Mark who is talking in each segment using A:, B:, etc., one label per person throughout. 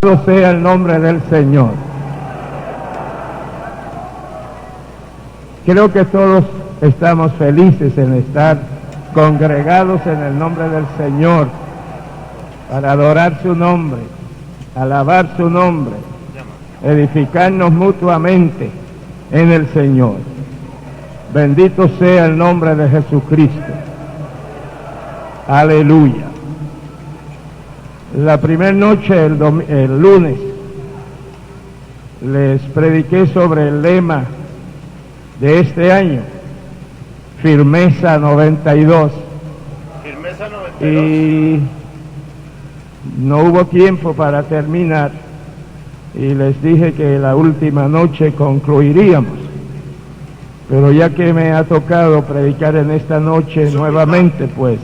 A: Sea el nombre del Señor. Creo que todos estamos felices en estar congregados en el nombre del Señor para adorar su nombre, alabar su nombre, edificarnos mutuamente en el Señor. Bendito sea el nombre de Jesucristo. Aleluya. La primera noche, el lunes, les prediqué sobre el lema de este año, Firmeza 92.
B: Firmeza 92.
A: Y no hubo tiempo para terminar, y les dije que la última noche concluiríamos. Pero ya que me ha tocado predicar en esta noche nuevamente, pues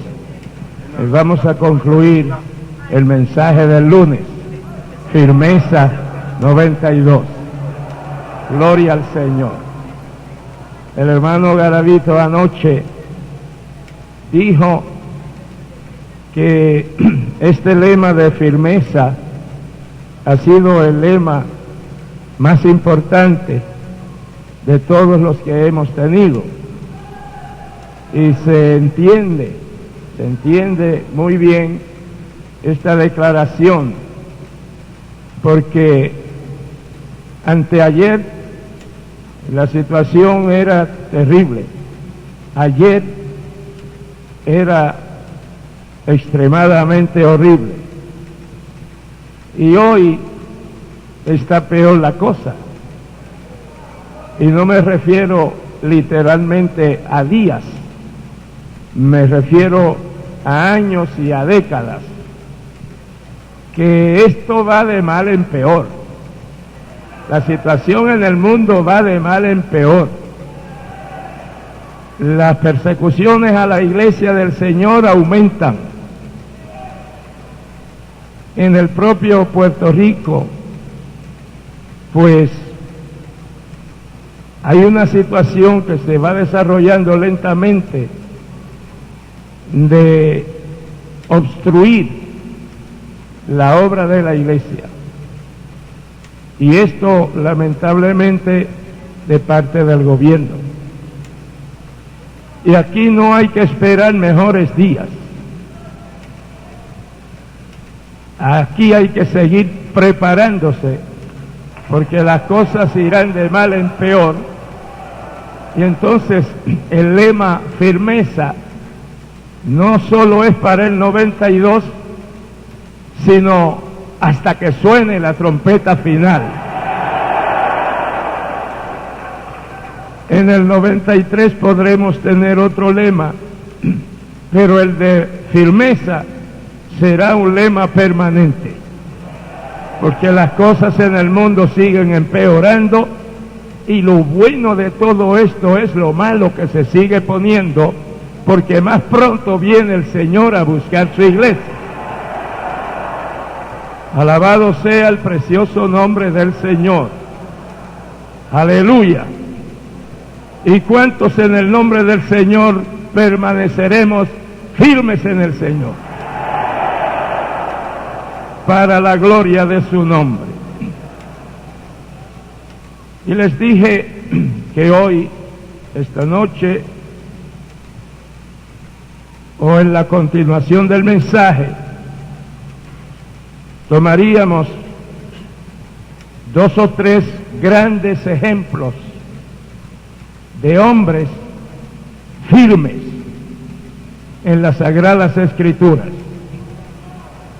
A: vamos a concluir el mensaje del lunes, Firmeza 92. Gloria al Señor. El hermano Garavito anoche dijo que este lema de firmeza ha sido el lema más importante de todos los que hemos tenido. Y se entiende muy bien esta declaración, porque anteayer la situación era terrible, ayer era extremadamente horrible y hoy está peor la cosa. Y no me refiero literalmente a días, me refiero a años y a décadas, que esto va de mal en peor. La situación en el mundo va de mal en peor. Las persecuciones a la iglesia del Señor aumentan. En el propio Puerto Rico, pues, hay una situación que se va desarrollando lentamente de obstruir la obra de la iglesia. Y esto, lamentablemente, de parte del gobierno. Y aquí no hay que esperar mejores días. Aquí hay que seguir preparándose, porque las cosas irán de mal en peor. Y entonces el lema firmeza no solo es para el 92, sino hasta que suene la trompeta final. En el 93 podremos tener otro lema, pero el de firmeza será un lema permanente, porque las cosas en el mundo siguen empeorando, y lo bueno de todo esto es lo malo que se sigue poniendo, porque más pronto viene el Señor a buscar su iglesia. Alabado sea el precioso nombre del Señor. Aleluya. ¿Y cuántos en el nombre del Señor permaneceremos firmes en el Señor? Para la gloria de su nombre. Y les dije que hoy, esta noche, o en la continuación del mensaje, tomaríamos 2 o 3 grandes ejemplos de hombres firmes en las Sagradas Escrituras,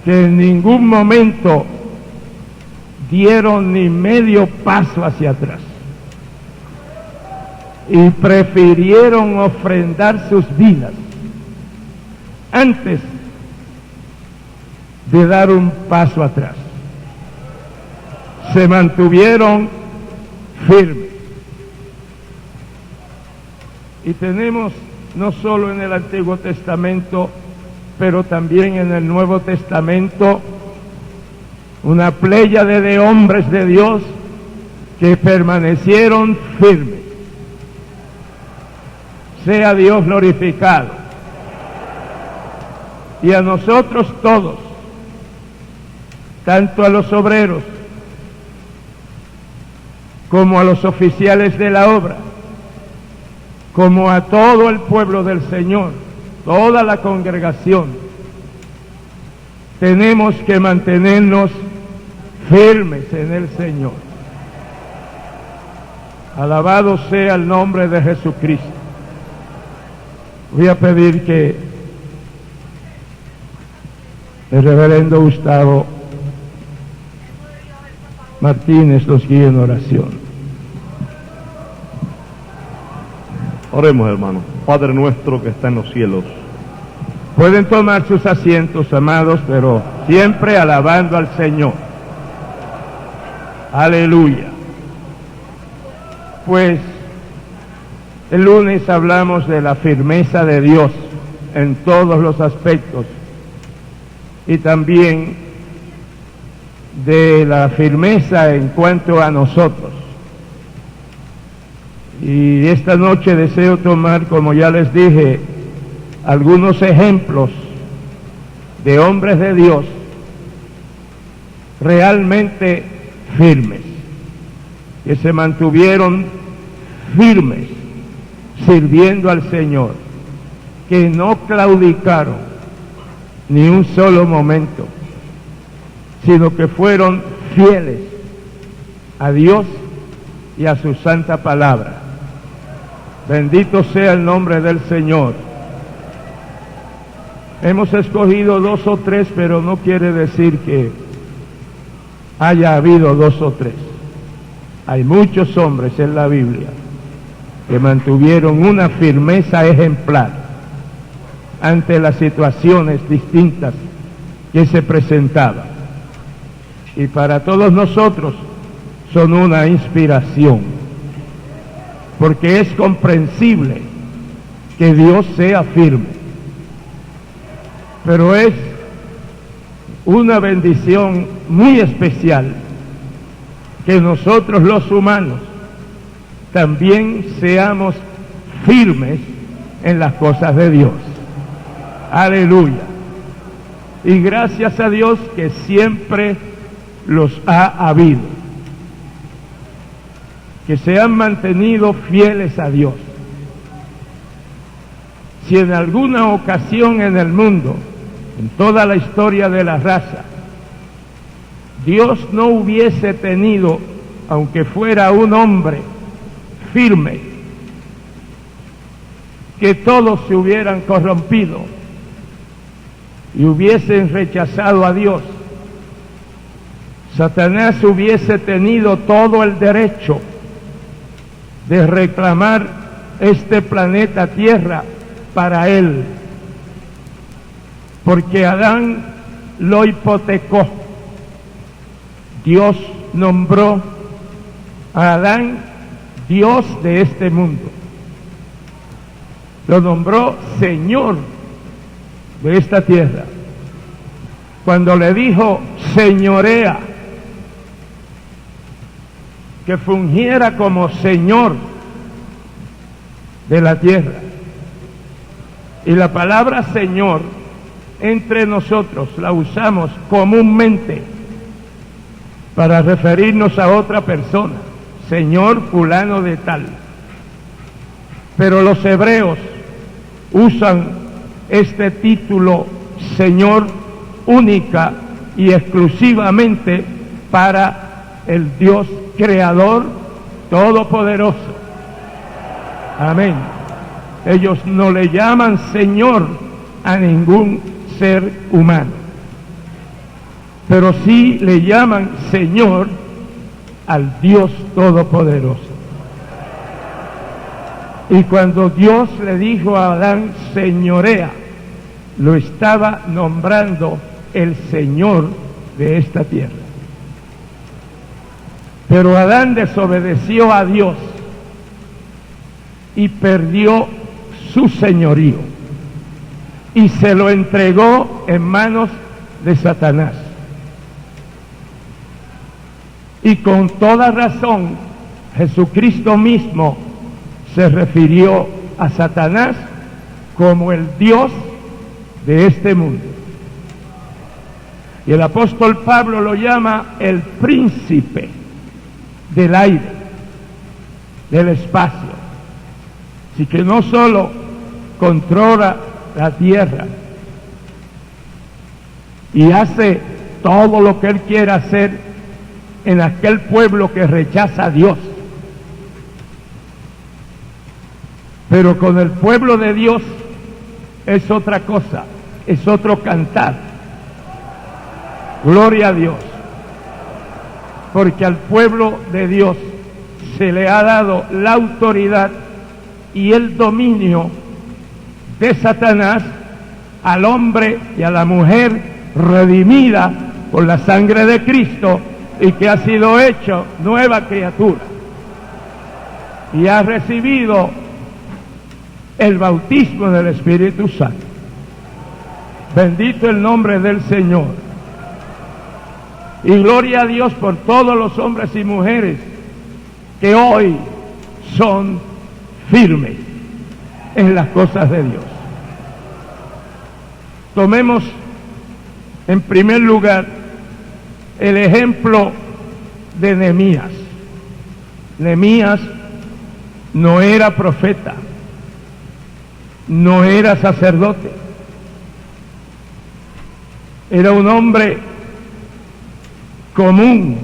A: que en ningún momento dieron ni medio paso hacia atrás y prefirieron ofrendar sus vidas antes de dar un paso atrás. Se mantuvieron firmes. Y tenemos no solo en el Antiguo Testamento, pero también en el Nuevo Testamento, una pléyade de hombres de Dios que permanecieron firmes. Sea Dios glorificado. Y a nosotros todos, tanto a los obreros como a los oficiales de la obra, como a todo el pueblo del Señor, toda la congregación. Tenemos que mantenernos firmes en el Señor. Alabado sea el nombre de Jesucristo. Voy a pedir que el reverendo Gustavo Martínez los guíe en oración.
C: Oremos, hermanos. Padre nuestro que está en los cielos.
A: Pueden tomar sus asientos, amados, pero siempre alabando al Señor. Aleluya. Pues el lunes hablamos de la firmeza de Dios en todos los aspectos y también de la firmeza en cuanto a nosotros. Y esta noche deseo tomar, como ya les dije, algunos ejemplos de hombres de Dios realmente firmes, que se mantuvieron firmes sirviendo al Señor, que no claudicaron ni un solo momento, sino que fueron fieles a Dios y a su santa palabra. Bendito sea el nombre del Señor. Hemos escogido 2 o 3, pero no quiere decir que haya habido 2 o 3. Hay muchos hombres en la Biblia que mantuvieron una firmeza ejemplar ante las situaciones distintas que se presentaban. Y para todos nosotros son una inspiración, porque es comprensible que Dios sea firme, pero es una bendición muy especial que nosotros los humanos también seamos firmes en las cosas de Dios. Aleluya. Y gracias a Dios que siempre los ha habido, que se han mantenido fieles a Dios. Si en alguna ocasión en el mundo, en toda la historia de la raza, Dios no hubiese tenido, aunque fuera un hombre firme, que todos se hubieran corrompido y hubiesen rechazado a Dios, Satanás hubiese tenido todo el derecho de reclamar este planeta Tierra para él, porque Adán lo hipotecó. Dios nombró a Adán Dios de este mundo, lo nombró Señor de esta tierra. Cuando le dijo señorea, que fungiera como Señor de la tierra. Y la palabra Señor entre nosotros la usamos comúnmente para referirnos a otra persona, Señor fulano de tal. Pero los hebreos usan este título Señor única y exclusivamente para el Dios Creador Todopoderoso. Amén. Ellos no le llaman Señor a ningún ser humano, pero sí le llaman Señor al Dios Todopoderoso. Y cuando Dios le dijo a Adán señorea, lo estaba nombrando el Señor de esta tierra. Pero Adán desobedeció a Dios y perdió su señorío y se lo entregó en manos de Satanás. Y con toda razón Jesucristo mismo se refirió a Satanás como el Dios de este mundo. Y el apóstol Pablo lo llama el príncipe del aire, del espacio. Así que no solo controla la tierra y hace todo lo que él quiera hacer en aquel pueblo que rechaza a Dios, pero con el pueblo de Dios es otra cosa, es otro cantar. Gloria a Dios, porque al pueblo de Dios se le ha dado la autoridad y el dominio de Satanás al hombre y a la mujer redimida por la sangre de Cristo y que ha sido hecho nueva criatura y ha recibido el bautismo del Espíritu Santo. Bendito el nombre del Señor. Y gloria a Dios por todos los hombres y mujeres que hoy son firmes en las cosas de Dios. Tomemos en primer lugar el ejemplo de Nehemías. Nehemías no era profeta, no era sacerdote, era un hombre común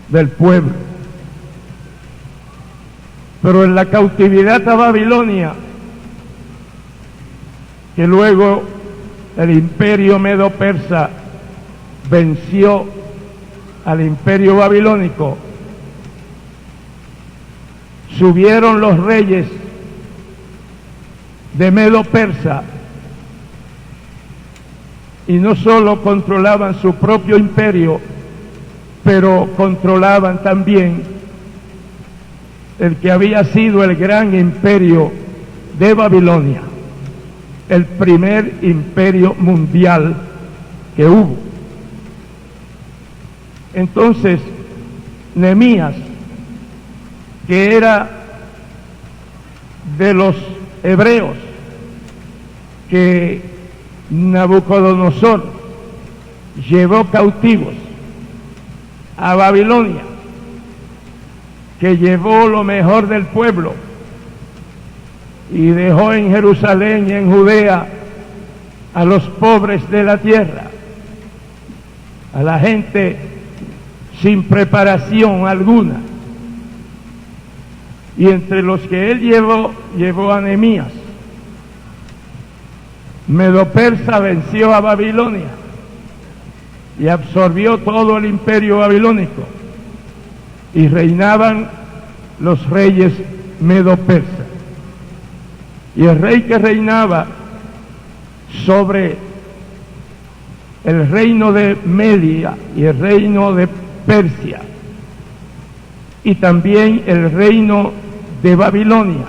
A: del pueblo. Pero en la cautividad a Babilonia, que luego el imperio medo-persa venció al imperio babilónico, subieron los reyes de Medo-Persa y no solo controlaban su propio imperio, pero controlaban también el que había sido el gran imperio de Babilonia, el primer imperio mundial que hubo. Entonces, Nehemías, que era de los hebreos que Nabucodonosor llevó cautivos a Babilonia, que llevó lo mejor del pueblo y dejó en Jerusalén y en Judea a los pobres de la tierra, a la gente sin preparación alguna. Y entre los que él llevó a Nehemías. Medo-Persa venció a Babilonia y absorbió todo el imperio babilónico, y reinaban los reyes medo-persas. Y el rey que reinaba sobre el reino de Media y el reino de Persia y también el reino de Babilonia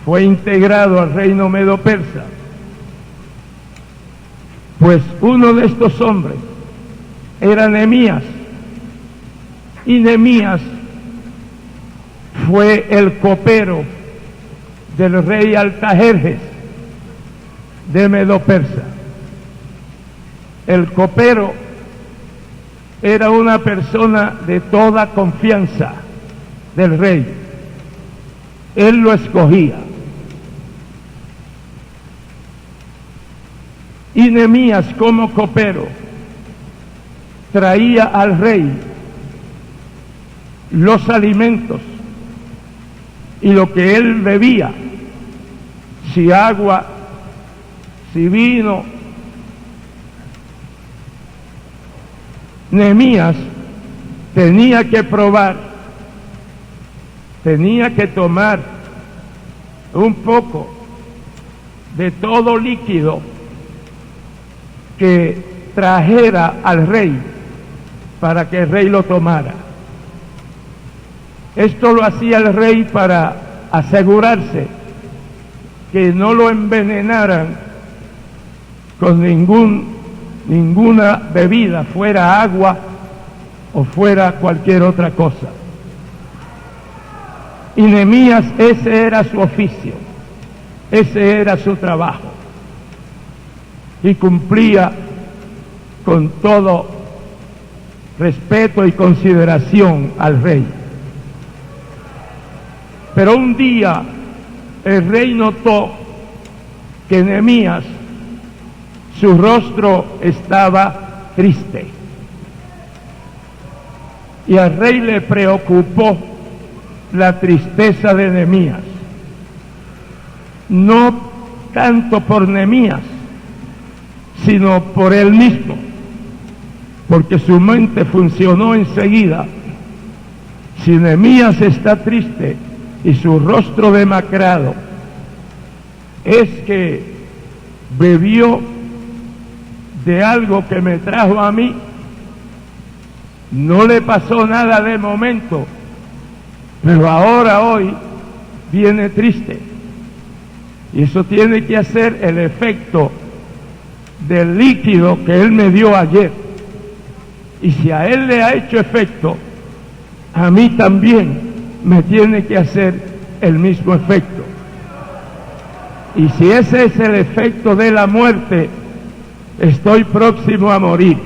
A: fue integrado al reino medo-persa. Pues uno de estos hombres era Nehemías, y Nehemías fue el copero del rey Artajerjes de Medo-Persa. El copero era una persona de toda confianza del rey. Él lo escogía. Y Nehemías, como copero, traía al rey los alimentos y lo que él bebía, si agua, si vino. Nehemías tenía que probar, tenía que tomar un poco de todo líquido que trajera al rey para que el rey lo tomara. Esto lo hacía el rey para asegurarse que no lo envenenaran con ninguna bebida, fuera agua o fuera cualquier otra cosa. Y Nehemías, ese era su oficio, ese era su trabajo. y cumplía con todo respeto y consideración al rey. Pero un día el rey notó que Nehemías, su rostro estaba triste. Y al rey le preocupó la tristeza de Nehemías. No tanto por Nehemías, sino por él mismo, porque su mente funcionó enseguida. Si Nehemías está triste y su rostro demacrado, es que bebió de algo que me trajo a mí. No le pasó nada de momento, pero ahora, hoy, viene triste. Y eso tiene que hacer el efecto del líquido que él me dio ayer. Y si a él le ha hecho efecto, a mí también me tiene que hacer el mismo efecto. Y si ese es el efecto de la muerte, estoy próximo a morir.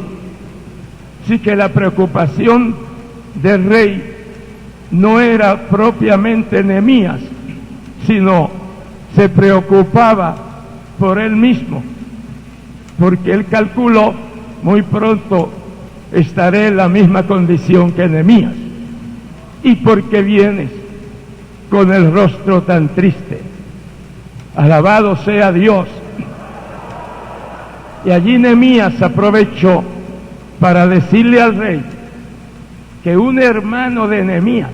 A: Así que la preocupación del rey no era propiamente Nehemías, sino se preocupaba por él mismo, porque él calculó: muy pronto estaré en la misma condición que Nehemías. ¿Y por qué vienes con el rostro tan triste? Alabado sea Dios. Y allí Nehemías aprovechó para decirle al rey que un hermano de Nehemías,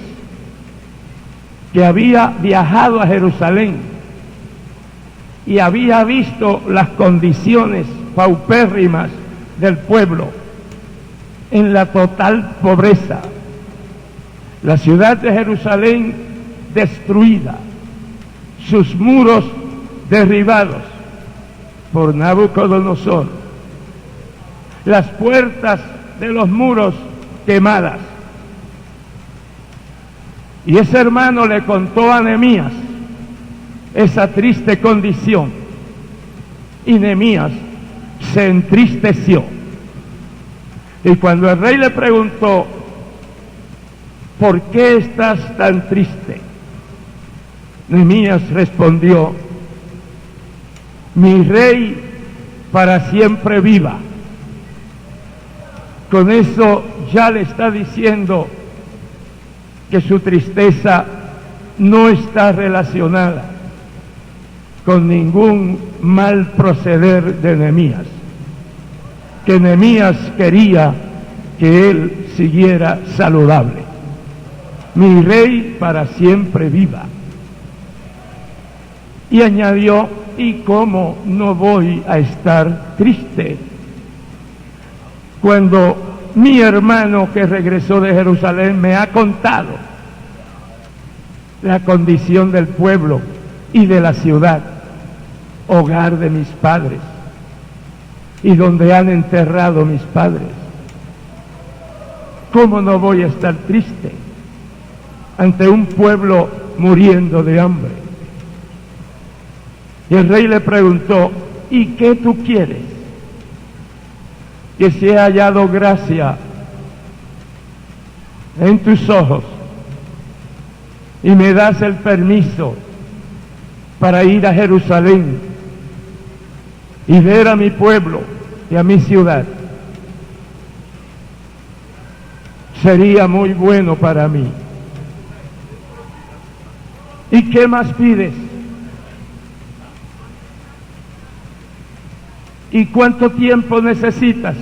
A: que había viajado a Jerusalén y había visto las condiciones paupérrimas del pueblo en la total pobreza, la ciudad de Jerusalén destruida, sus muros derribados por Nabucodonosor, las puertas de los muros quemadas. Y ese hermano le contó a Nehemías esa triste condición, y Nehemías se entristeció. Y cuando el rey le preguntó: ¿por qué estás tan triste?, Nehemías respondió: mi rey para siempre viva. Con eso ya le está diciendo que su tristeza no está relacionada con ningún mal proceder de Nehemías, que Nehemías quería que él siguiera saludable. Mi rey para siempre viva. Y añadió: ¿y cómo no voy a estar triste cuando mi hermano que regresó de Jerusalén me ha contado la condición del pueblo y de la ciudad, hogar de mis padres, y donde han enterrado mis padres? ¿Cómo no voy a estar triste ante un pueblo muriendo de hambre? Y el rey le preguntó: ¿y qué tú quieres? Que si he hallado gracia en tus ojos y me das el permiso para ir a Jerusalén y ver a mi pueblo y a mi ciudad, sería muy bueno para mí. ¿Y qué más pides? ¿Y cuánto tiempo necesitas?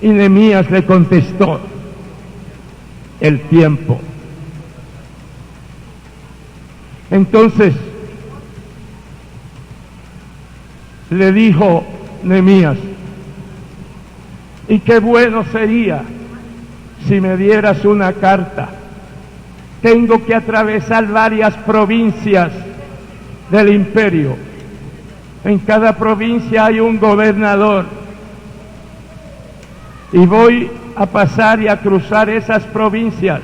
A: Y Nehemías le contestó: el tiempo. Entonces le dijo Nehemías: y qué bueno sería si me dieras una carta. Tengo que atravesar varias provincias del imperio. En cada provincia hay un gobernador, y voy a pasar y a cruzar esas provincias.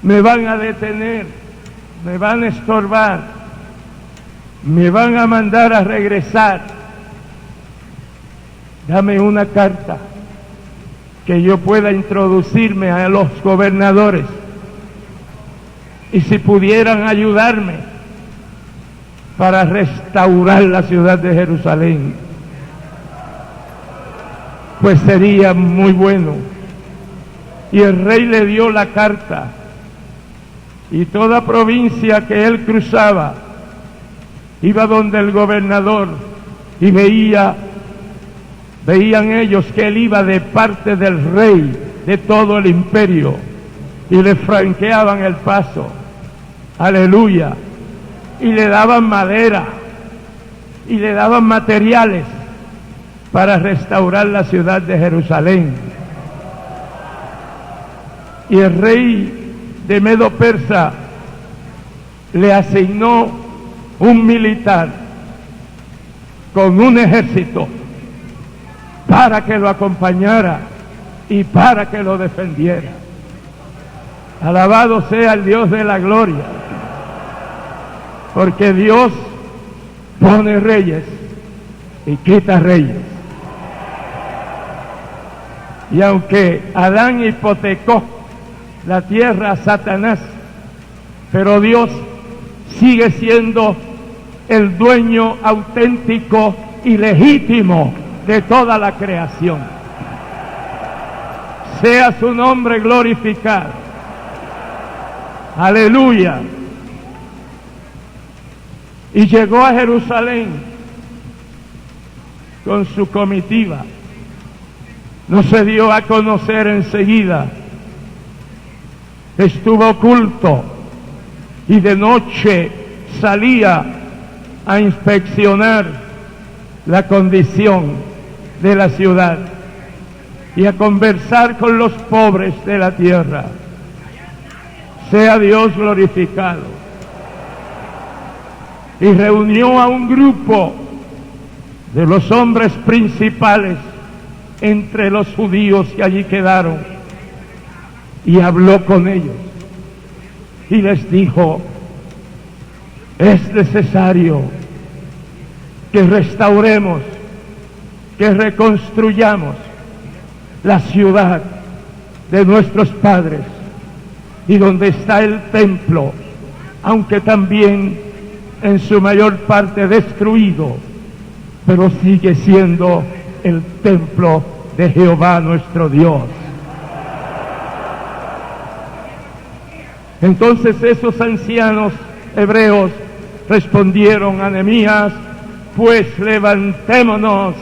A: Me van a detener, me van a estorbar, me van a mandar a regresar, dame una carta que yo pueda introducirme a los gobernadores, y si pudieran ayudarme para restaurar la ciudad de Jerusalén, pues sería muy bueno. Y el rey le dio la carta, y toda provincia que él cruzaba iba donde el gobernador, y veían ellos que él iba de parte del rey de todo el imperio, y le franqueaban el paso, aleluya, y le daban madera y le daban materiales para restaurar la ciudad de Jerusalén. Y el rey de Medo Persa le asignó un militar con un ejército para que lo acompañara y para que lo defendiera. Alabado sea el Dios de la gloria, porque Dios pone reyes y quita reyes. Y aunque Adán hipotecó la tierra a Satanás, pero Dios sigue siendo el dueño auténtico y legítimo de toda la creación. Sea su nombre glorificado. Aleluya. Y llegó a Jerusalén con su comitiva. No se dio a conocer enseguida. Estuvo oculto y de noche salía a inspeccionar la condición de la ciudad y a conversar con los pobres de la tierra. Sea Dios glorificado. Y reunió a un grupo de los hombres principales entre los judíos que allí quedaron, y habló con ellos y les dijo: es necesario que restauremos, que reconstruyamos la ciudad de nuestros padres, y donde está el templo, aunque también en su mayor parte destruido, pero sigue siendo el templo de Jehová nuestro Dios. Entonces esos ancianos hebreos respondieron a Nehemías: pues levantémonos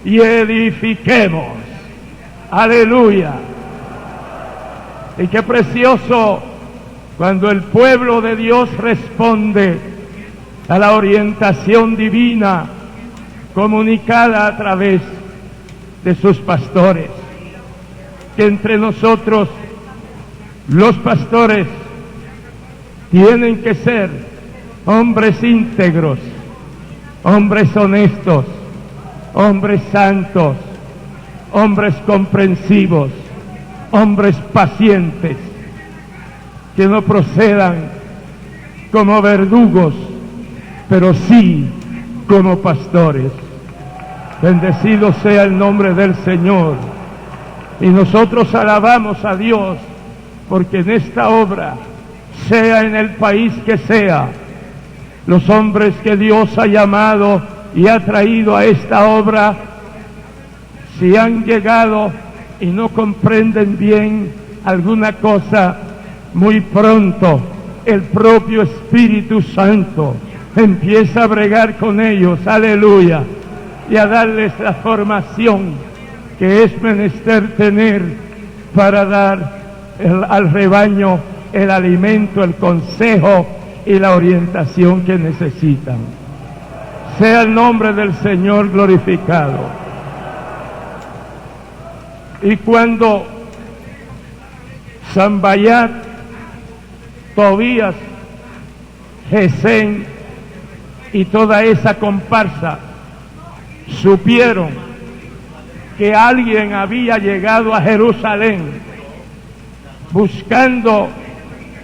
A: y edifiquemos. Aleluya. Y qué precioso cuando el pueblo de Dios responde a la orientación divina comunicada a través de sus pastores. Que entre nosotros los pastores tienen que ser hombres íntegros, hombres honestos, hombres santos, hombres comprensivos, hombres pacientes, que no procedan como verdugos, pero sí como pastores. Bendecido sea el nombre del Señor. Y nosotros alabamos a Dios porque en esta obra, sea en el país que sea, los hombres que Dios ha llamado y ha traído a esta obra, si han llegado y no comprenden bien alguna cosa, muy pronto el propio Espíritu Santo empieza a bregar con ellos, aleluya, y a darles la formación que es menester tener para dar al rebaño el alimento, el consejo y la orientación que necesitan. Sea el nombre del Señor glorificado. Y cuando Sanballat, Tobías, Gesén y toda esa comparsa supieron que alguien había llegado a Jerusalén buscando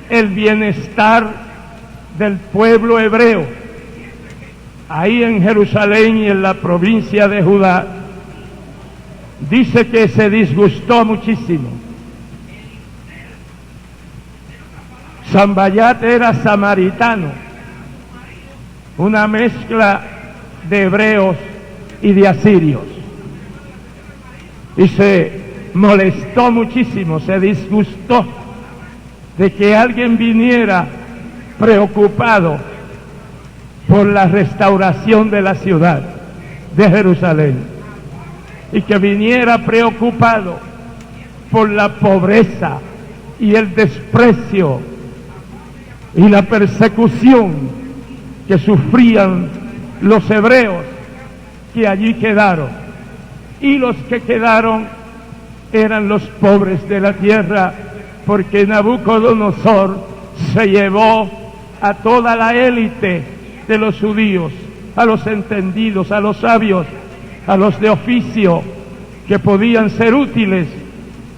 A: el bienestar del pueblo hebreo, ahí en Jerusalén y en la provincia de Judá, dice que se disgustó muchísimo. Sambayat era samaritano, una mezcla de hebreos y de asirios, y se molestó muchísimo, se disgustó de que alguien viniera preocupado por la restauración de la ciudad de Jerusalén, y que viniera preocupado por la pobreza y el desprecio y la persecución que sufrían los hebreos que allí quedaron. Y los que quedaron eran los pobres de la tierra, porque Nabucodonosor se llevó a toda la élite de los judíos, a los entendidos, a los sabios, a los de oficio, que podían ser útiles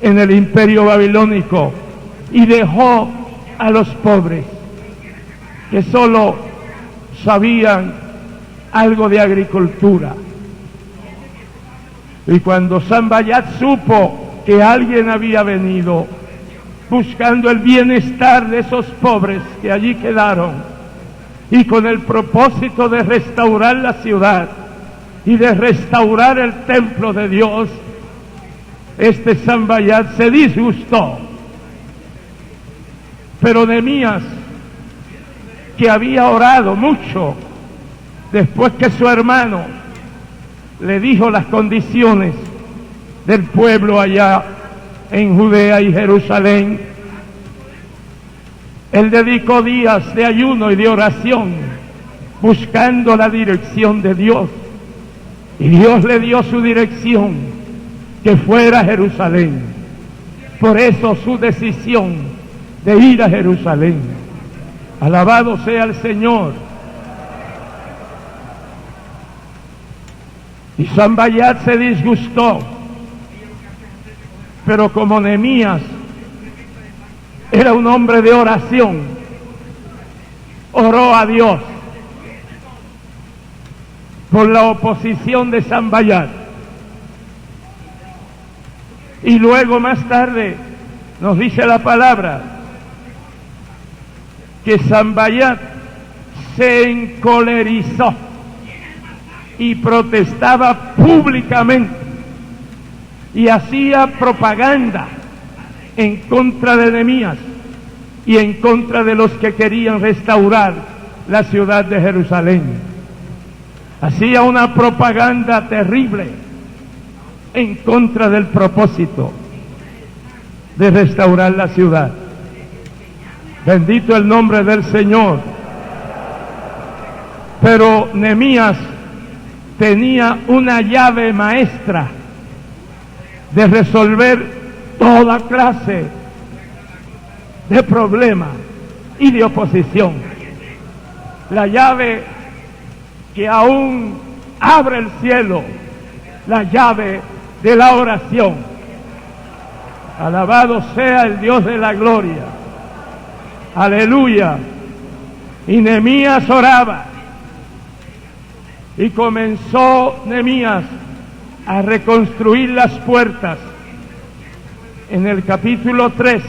A: en el imperio babilónico, y dejó a los pobres, que solo sabían algo de agricultura. Y cuando Sambayat supo que alguien había venido buscando el bienestar de esos pobres que allí quedaron, y con el propósito de restaurar la ciudad y de restaurar el templo de Dios, este Sambayat se disgustó. Pero Nehemías, que había orado mucho después que su hermano le dijo las condiciones del pueblo allá en Judea y Jerusalén, él dedicó días de ayuno y de oración buscando la dirección de Dios, y Dios le dio su dirección, que fuera a Jerusalén. Por eso su decisión de ir a Jerusalén. Alabado sea el Señor. Y Sambayat se disgustó, pero como Nehemías era un hombre de oración, oró a Dios por la oposición de Sambayat. Y luego más tarde nos dice la palabra que Sambayat se encolerizó y protestaba públicamente y hacía propaganda en contra de Nehemías y en contra de los que querían restaurar la ciudad de Jerusalén. Hacía una propaganda terrible en contra del propósito de restaurar la ciudad. Bendito el nombre del Señor. Pero Nehemías tenía una llave maestra de resolver toda clase de problemas y de oposición. La llave que aún abre el cielo, la llave de la oración. Alabado sea el Dios de la gloria. Aleluya. Y Nehemías oraba, y comenzó Nehemías a reconstruir las puertas. En el capítulo 3,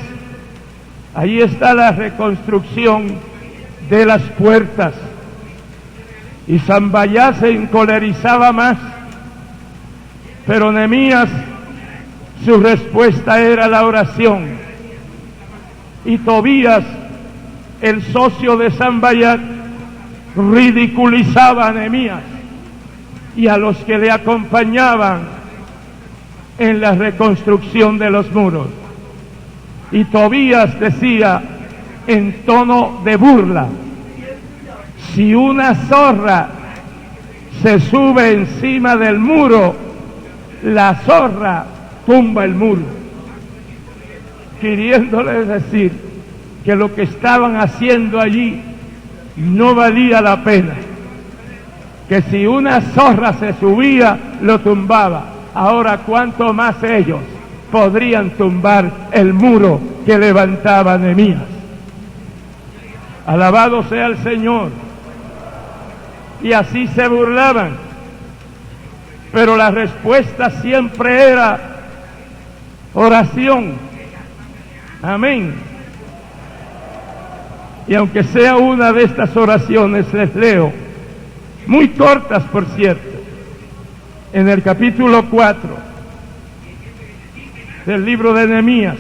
A: ahí está la reconstrucción de las puertas. Y Sambayat se encolerizaba más, pero Nehemías, su respuesta era la oración. Y Tobías, el socio de Sambayat, ridiculizaba a Nehemías y a los que le acompañaban en la reconstrucción de los muros. Y Tobías decía en tono de burla: si una zorra se sube encima del muro, la zorra tumba el muro. Queriéndole decir que lo que estaban haciendo allí no valía la pena, que si una zorra se subía, lo tumbaba. Ahora, ¿cuánto más ellos podrían tumbar el muro que levantaba Nehemías? Alabado sea el Señor. y así se burlaban. Pero la respuesta siempre era oración. Amén. Y aunque sea una de estas oraciones, les leo, muy cortas por cierto, en el capítulo 4 del libro de Nehemías,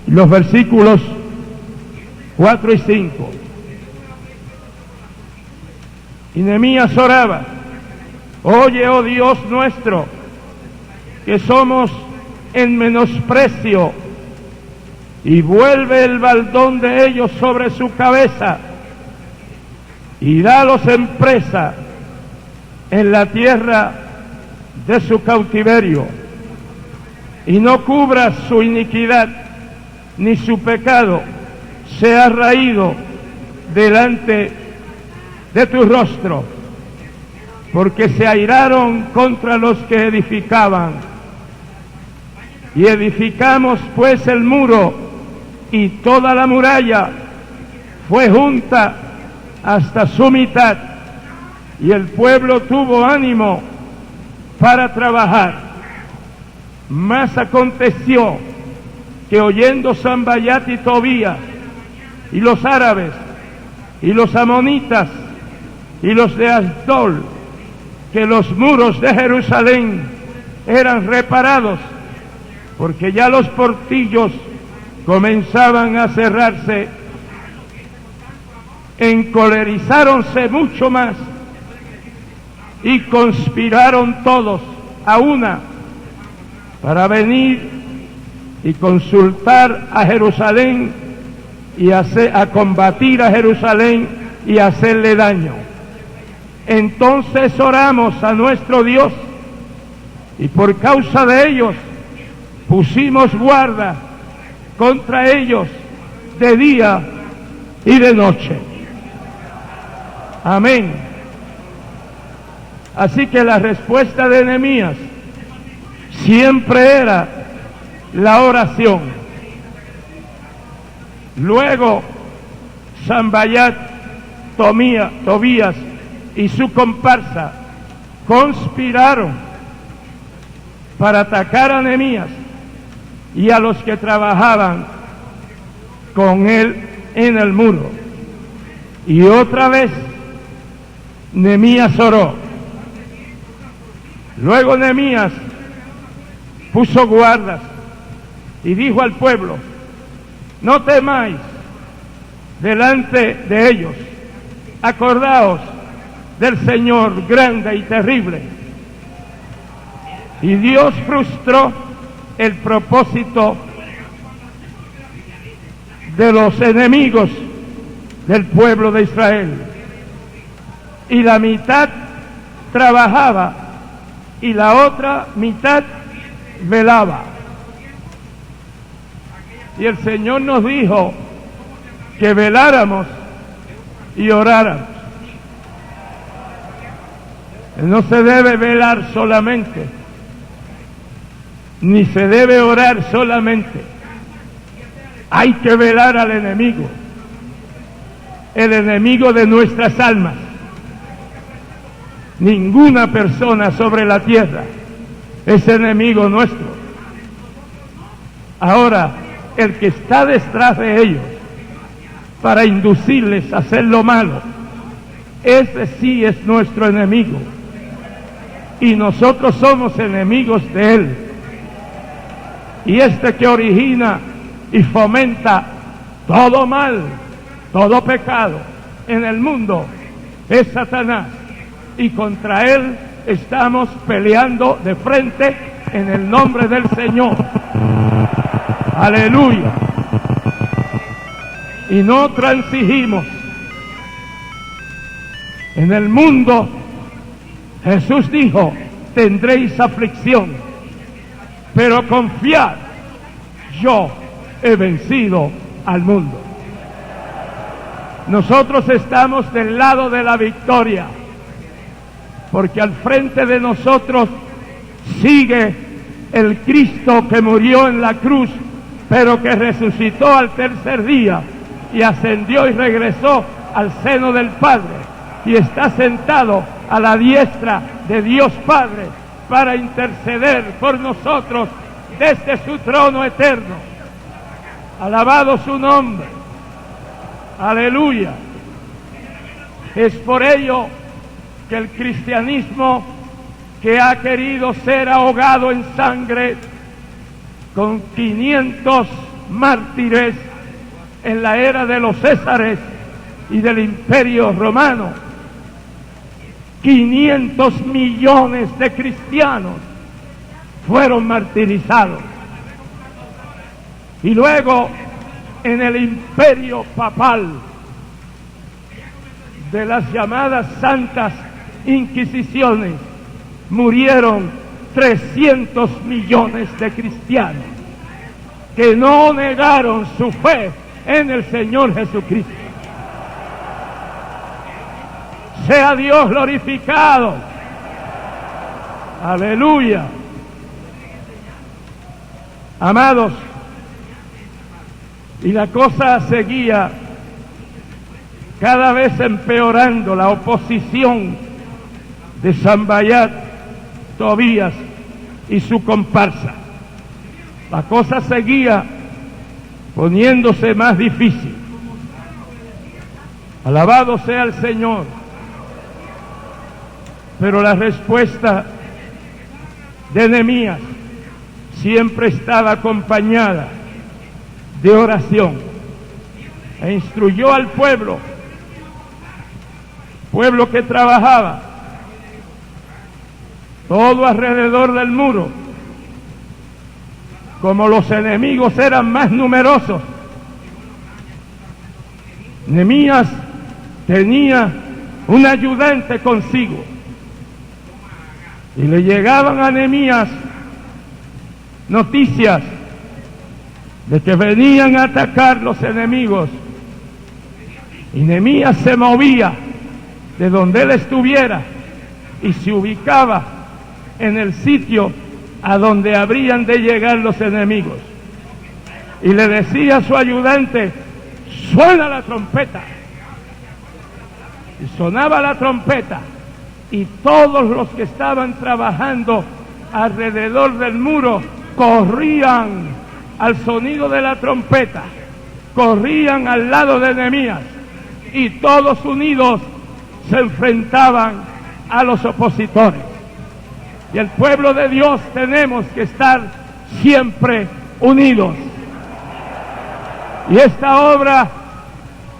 A: los versículos 4 y 5. Y Nehemías oraba: oye, oh Dios nuestro, que somos en menosprecio, y vuelve el baldón de ellos sobre su cabeza, y dalos en presa en la tierra de su cautiverio, y no cubras su iniquidad, ni su pecado sea raído delante de tu rostro, porque se airaron contra los que edificaban. Y edificamos pues el muro, y toda la muralla fue junta hasta su mitad, y el pueblo tuvo ánimo para trabajar. Mas aconteció que oyendo Sanballat y Tobías, y los árabes, y los amonitas, y los de Asdod, que los muros de Jerusalén eran reparados, porque ya los portillos comenzaban a cerrarse, encolerizáronse mucho más, y conspiraron todos a una para venir y consultar a Jerusalén y a combatir a Jerusalén y hacerle daño. Entonces oramos a nuestro Dios, y por causa de ellos pusimos guarda contra ellos de día y de noche. Amén. Así que la respuesta de Nehemías siempre era la oración. Luego Sanballat, Tobías y su comparsa conspiraron para atacar a Nehemías y a los que trabajaban con él en el muro. Y otra vez Nehemías oró. Luego Nehemías puso guardas y dijo al pueblo: no temáis delante de ellos, acordaos del Señor grande y terrible. Y Dios frustró el propósito de los enemigos del pueblo de Israel, y la mitad trabajaba y la otra mitad velaba. Y el Señor nos dijo que veláramos y oráramos. No se debe velar solamente, ni se debe orar solamente. Hay que velar al enemigo, el enemigo de nuestras almas. Ninguna persona sobre la tierra es enemigo nuestro. Ahora, el que está detrás de ellos para inducirles a hacer lo malo, ese sí es nuestro enemigo, y nosotros somos enemigos de él. Y este que origina y fomenta todo mal, todo pecado en el mundo es Satanás, y contra él estamos peleando de frente en el nombre del Señor. Aleluya. Y no transigimos. En el mundo, Jesús dijo: tendréis aflicción, pero confiad, yo he vencido al mundo. Nosotros estamos del lado de la victoria, porque al frente de nosotros sigue el Cristo que murió en la cruz, pero que resucitó al tercer día y ascendió y regresó al seno del Padre. y está sentado a la diestra de Dios Padre para interceder por nosotros desde su trono eterno. Alabado su nombre. Aleluya. Es por ello que el cristianismo, que ha querido ser ahogado en sangre con 500 mártires en la era de los Césares y del Imperio Romano, 500 millones de cristianos fueron martirizados. Y luego en el imperio papal de las llamadas Santas Inquisiciones murieron 300 millones de cristianos que no negaron su fe en el Señor Jesucristo. Sea Dios glorificado. Aleluya. Amados, y la cosa seguía cada vez empeorando. La oposición de Sanballat, Tobías y su comparsa. La cosa seguía poniéndose más difícil. Alabado sea el Señor. Pero la respuesta de Nehemías siempre estaba acompañada de oración, e instruyó al pueblo que trabajaba todo alrededor del muro. Como los enemigos eran más numerosos, Nehemías tenía un ayudante consigo, y le llegaban a Nehemías noticias de que venían a atacar los enemigos, y Nehemías se movía de donde él estuviera y se ubicaba en el sitio a donde habrían de llegar los enemigos, y le decía a su ayudante: suena la trompeta. Y sonaba la trompeta, y todos los que estaban trabajando alrededor del muro corrían al sonido de la trompeta, corrían al lado de Nehemías, y todos unidos se enfrentaban a los opositores. Y el pueblo de Dios tenemos que estar siempre unidos. Y esta obra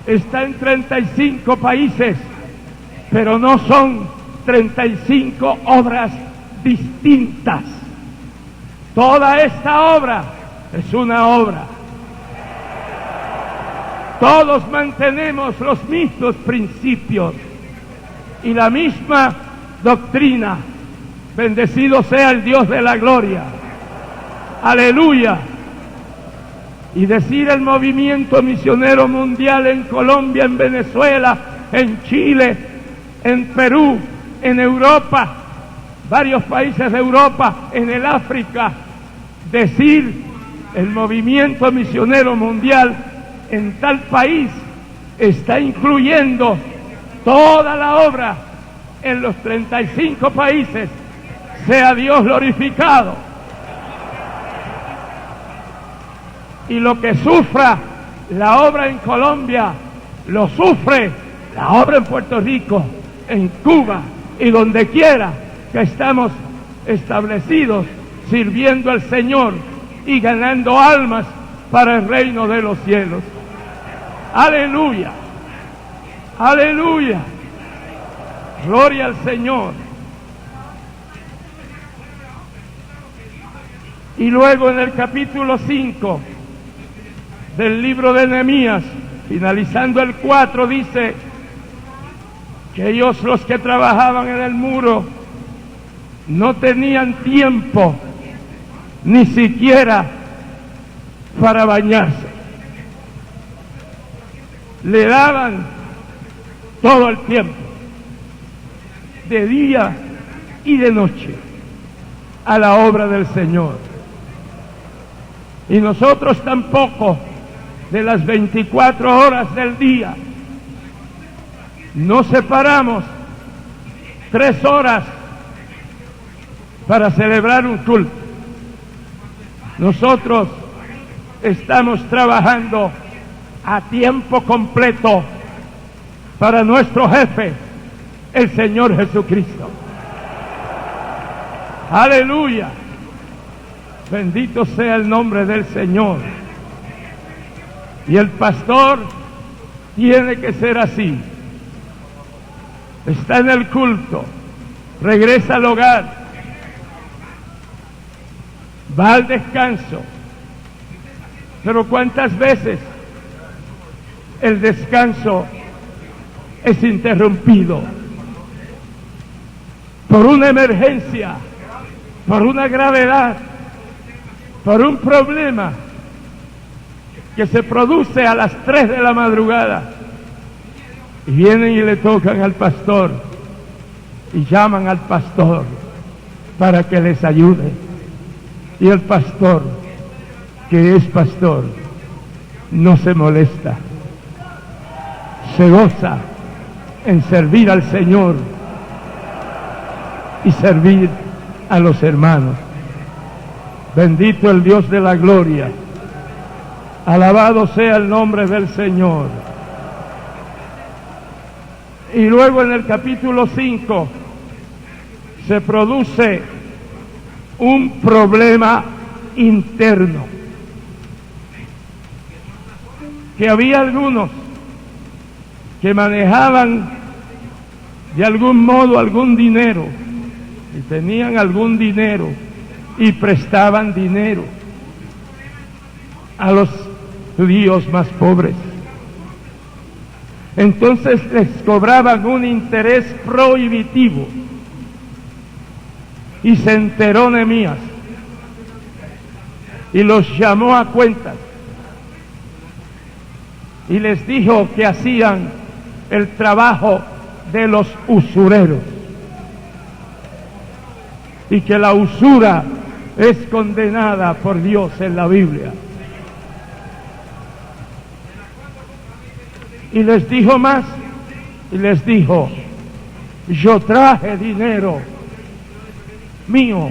A: está en 35 países, pero no son 35 obras distintas. Toda esta obra es una obra. Todos mantenemos los mismos principios y la misma doctrina. Bendecido sea el Dios de la gloria. Aleluya. Y decir el movimiento misionero mundial en Colombia, en Venezuela, en Chile, en Perú, en Europa, varios países de Europa, en el África, decir el movimiento misionero mundial en tal país está incluyendo toda la obra en los 35 países. Sea Dios glorificado. Y lo que sufra la obra en Colombia, lo sufre la obra en Puerto Rico, en Cuba y donde quiera que estamos establecidos sirviendo al Señor y ganando almas para el reino de los cielos. Aleluya, aleluya, gloria al Señor. Y luego en el capítulo 5 del libro de Nehemías, finalizando el 4, dice que ellos, los que trabajaban en el muro, no tenían tiempo ni siquiera para bañarse. Le daban todo el tiempo, de día y de noche, a la obra del Señor. Y nosotros tampoco, de las 24 horas del día, Nos separamos 3 horas para celebrar un culto. Nosotros estamos trabajando a tiempo completo para nuestro jefe, el Señor Jesucristo. Aleluya. Bendito sea el nombre del Señor. Y el pastor tiene que ser así. Está en el culto, regresa al hogar, va al descanso. Pero ¿cuántas veces el descanso es interrumpido por una emergencia, por una gravedad, por un problema que se produce a las 3 de la madrugada? Y vienen y le tocan al pastor y llaman al pastor para que les ayude. Y el pastor, que es pastor, no se molesta, se goza en servir al Señor y servir a los hermanos. Bendito el Dios de la gloria. Alabado sea el nombre del Señor. Y luego en el capítulo 5 se produce un problema interno. Que había algunos que manejaban de algún modo algún dinero, y tenían algún dinero y prestaban dinero a los judíos más pobres. Entonces les cobraban un interés prohibitivo. Y se enteró Nehemías y los llamó a cuentas y les dijo que hacían el trabajo de los usureros y que la usura es condenada por Dios en la Biblia. Y les dijo más, y les dijo: yo traje dinero mío,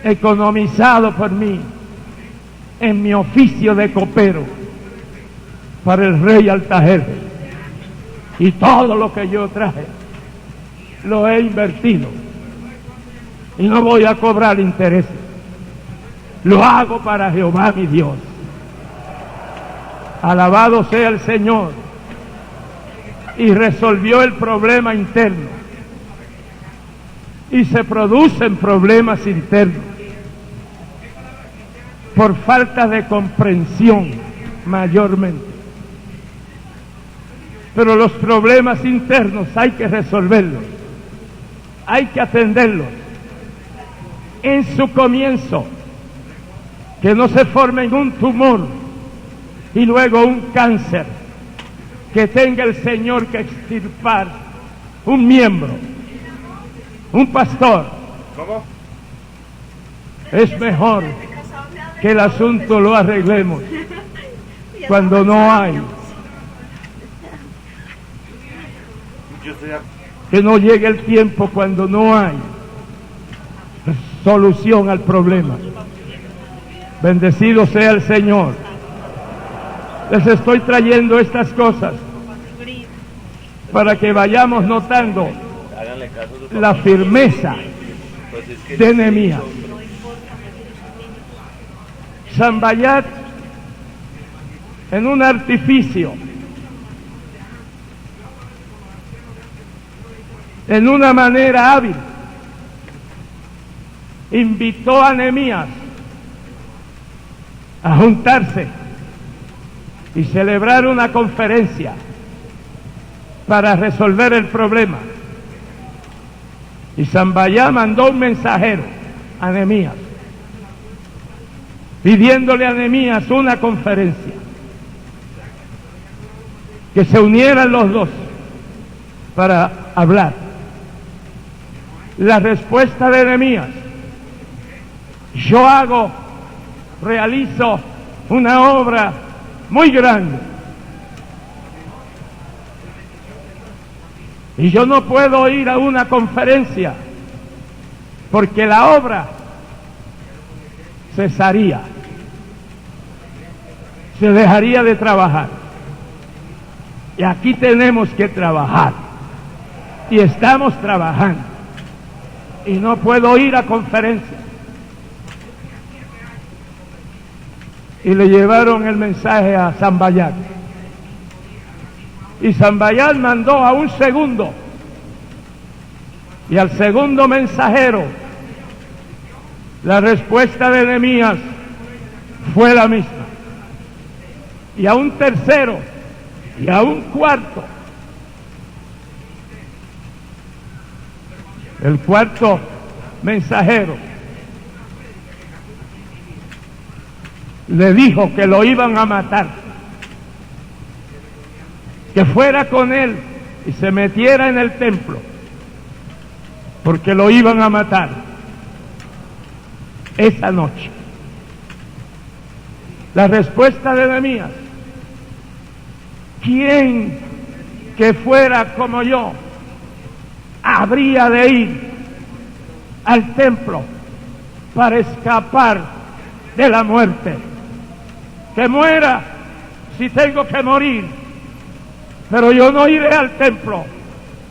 A: economizado por mí, en mi oficio de copero, para el rey Artajerjes, y todo lo que yo traje, lo he invertido, y no voy a cobrar intereses, lo hago para Jehová mi Dios. Alabado sea el Señor. Y resolvió el problema interno. Y se producen problemas internos por falta de comprensión mayormente. Pero los problemas internos hay que resolverlos, hay que atenderlos en su comienzo, que no se forme en un tumor y luego un cáncer que tenga el Señor que extirpar un miembro, un pastor.
B: ¿Cómo?
A: Es mejor que el asunto lo arreglemos cuando no hay, que no llegue el tiempo cuando no hay solución al problema. Bendecido sea el Señor. Les estoy trayendo estas cosas para que vayamos notando la firmeza de Nehemías. Sanballat, en un artificio, en una manera hábil, invitó a Nehemías a juntarse y celebrar una conferencia para resolver el problema. Y Sanballat mandó un mensajero a Nehemías, pidiéndole a Nehemías una conferencia, que se unieran los dos para hablar. La respuesta de Nehemías: yo realizo una obra muy grande, Y yo no puedo ir a una conferencia porque la obra cesaría, se dejaría de trabajar. Y aquí tenemos que trabajar. Y estamos trabajando. Y no puedo ir a conferencias. Y le llevaron el mensaje a Sambayat. Y Sambayat mandó a un segundo. Y al segundo mensajero, la respuesta de Nehemías fue la misma. Y a un tercero, y a un cuarto. El cuarto mensajero le dijo que lo iban a matar, que fuera con él y se metiera en el templo, porque lo iban a matar esa noche. La respuesta de Nehemías: ¿quién que fuera como yo habría de ir al templo para escapar de la muerte? Que muera si tengo que morir, pero yo no iré al templo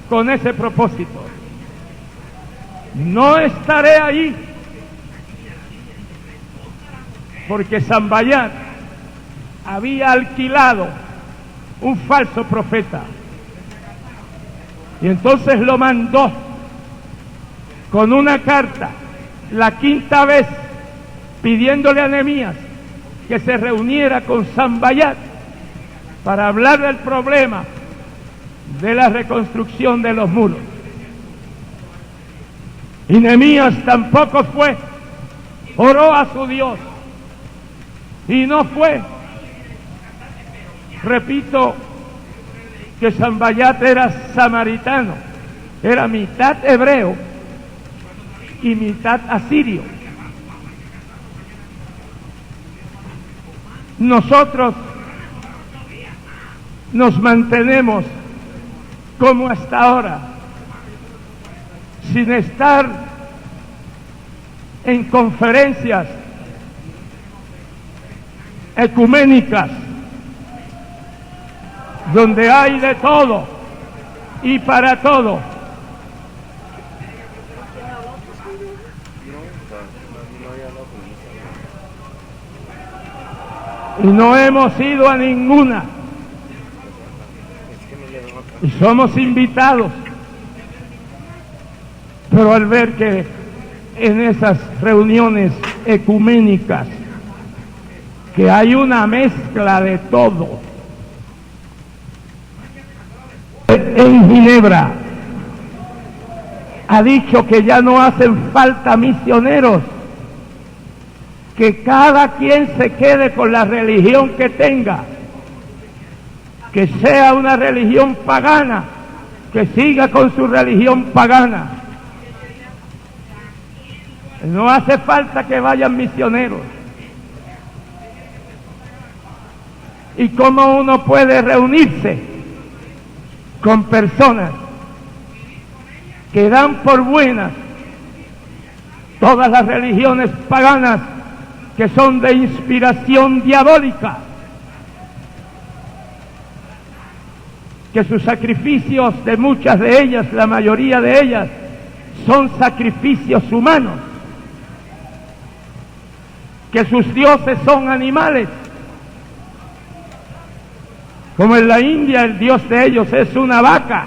A: con ese propósito. No estaré allí, porque Sambayat había alquilado un falso profeta, y entonces lo mandó con una carta, la quinta vez, pidiéndole a Nehemías que se reuniera con Sambayat para hablar del problema de la reconstrucción de los muros. Y Nehemías tampoco fue, oró a su Dios y no fue. Repito que Sambayat era samaritano, era mitad hebreo y mitad asirio. Nosotros nos mantenemos como hasta ahora, sin estar en conferencias ecuménicas, donde hay de todo y para todo. Y no hemos ido a ninguna. Y somos invitados. Pero al ver que en esas reuniones ecuménicas, que hay una mezcla de todo, en Ginebra ha dicho que ya no hacen falta misioneros, que cada quien se quede con la religión que tenga, que sea una religión pagana, que siga con su religión pagana. No hace falta que vayan misioneros. ¿Y cómo uno puede reunirse con personas que dan por buenas todas las religiones paganas que son de inspiración diabólica, que sus sacrificios, de muchas de ellas, la mayoría de ellas, son sacrificios humanos, que sus dioses son animales, como en la India el dios de ellos es una vaca?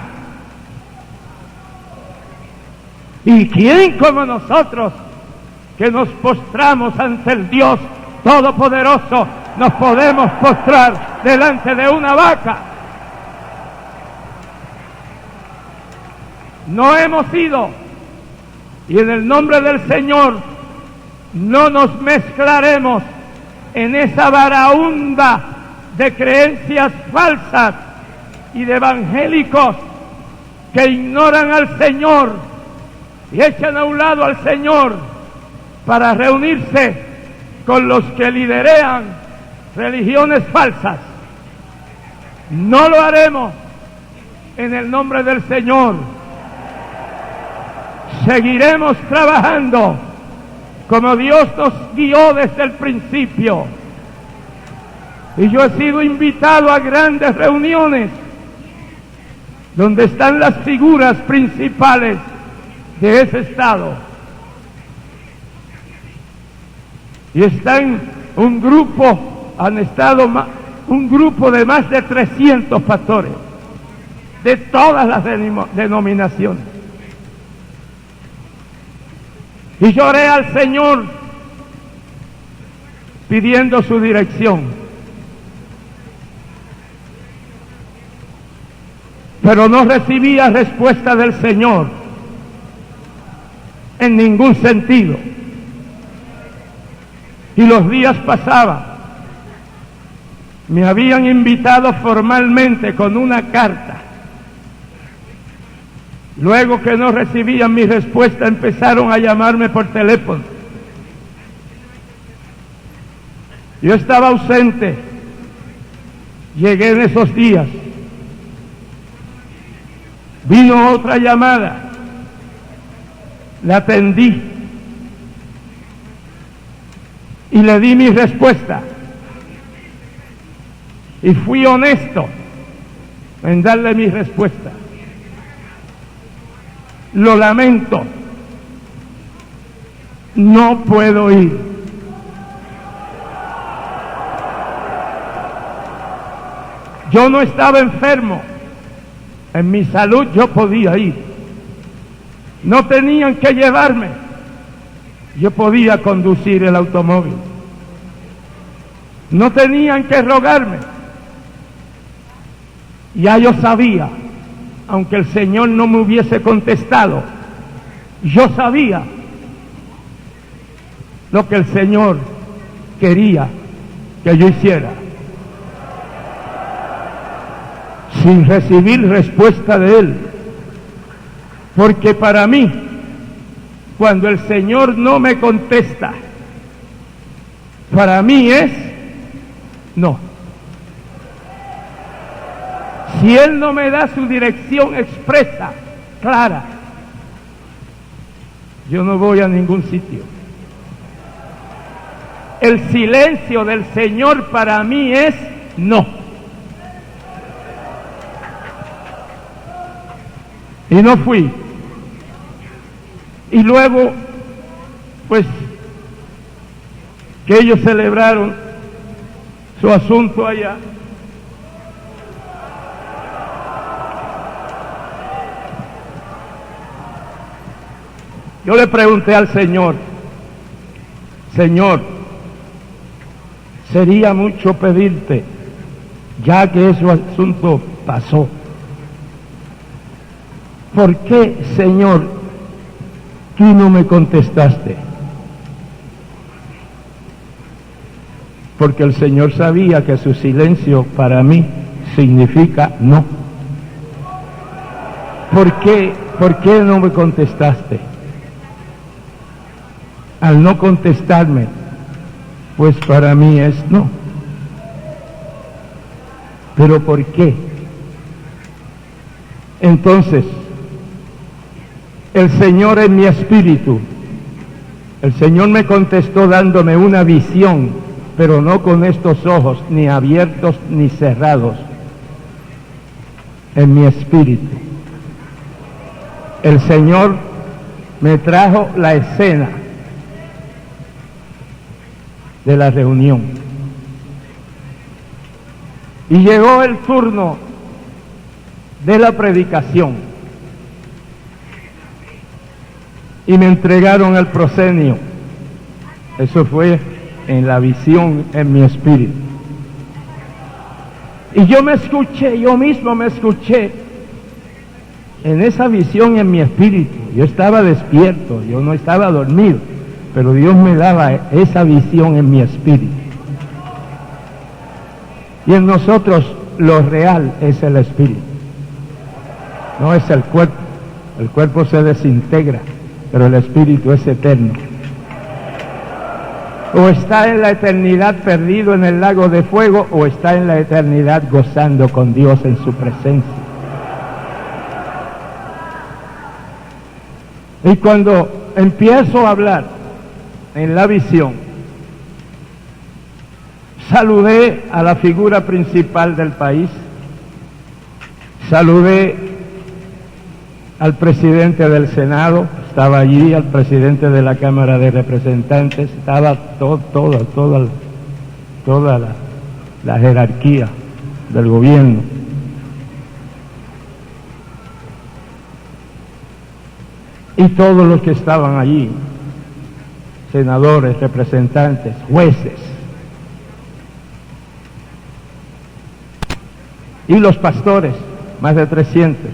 A: ¿Y quién como nosotros, que nos postramos ante el Dios Todopoderoso, nos podemos postrar delante de una vaca? No hemos ido, y en el nombre del Señor no nos mezclaremos en esa varaunda de creencias falsas y de evangélicos que ignoran al Señor y echan a un lado al Señor para reunirse con los que liderean religiones falsas. No lo haremos, en el nombre del Señor. Seguiremos trabajando como Dios nos guió desde el principio. Y yo he sido invitado a grandes reuniones donde están las figuras principales de ese estado. Y están un grupo de más de 300 pastores de todas las denominaciones. Y lloré al Señor pidiendo su dirección. Pero no recibía respuesta del Señor en ningún sentido. Y los días pasaban. Me habían invitado formalmente con una carta. Luego que no recibían mi respuesta, empezaron a llamarme por teléfono. Yo estaba ausente. Llegué en esos días. Vino otra llamada. La atendí. Y le di mi respuesta. Y fui honesto en darle mi respuesta. Lo lamento. No puedo ir. Yo no estaba enfermo. En mi salud yo podía ir. No tenían que llevarme. Yo podía conducir el automóvil. No tenían que rogarme. Ya yo sabía, aunque el Señor no me hubiese contestado, yo sabía lo que el Señor quería que yo hiciera. Sin recibir respuesta de Él. Porque para mí, cuando el Señor no me contesta, para mí es no. Si Él no me da su dirección expresa, clara, yo no voy a ningún sitio. El silencio del Señor para mí es no. Y no fui. Y luego, pues, que ellos celebraron su asunto allá. Yo le pregunté al Señor, Señor, sería mucho pedirte, ya que ese asunto pasó. ¿Por qué, Señor, tú no me contestaste? Porque el Señor sabía que su silencio para mí significa no. ¿Por qué no me contestaste? Al no contestarme, pues para mí es no. ¿Pero por qué? Entonces, el Señor en mi espíritu, el Señor me contestó dándome una visión, pero no con estos ojos, ni abiertos ni cerrados, en mi espíritu. El Señor me trajo la escena de la reunión. Y llegó el turno de la predicación. Y me entregaron el proscenio. Eso fue en la visión, en mi espíritu. Y yo mismo me escuché en esa visión en mi espíritu. Yo estaba despierto, yo no estaba dormido, pero Dios me daba esa visión en mi espíritu. Y en nosotros lo real es el espíritu, no es el cuerpo. El cuerpo se desintegra, pero el espíritu es eterno. O está en la eternidad perdido en el lago de fuego, o está en la eternidad gozando con Dios en su presencia. Y cuando empiezo a hablar en la visión, saludé a la figura principal del país, saludé al presidente del Senado, estaba allí, al presidente de la Cámara de Representantes, estaba toda la jerarquía del gobierno. Y todos los que estaban allí, senadores, representantes, jueces, y los pastores, más de 300.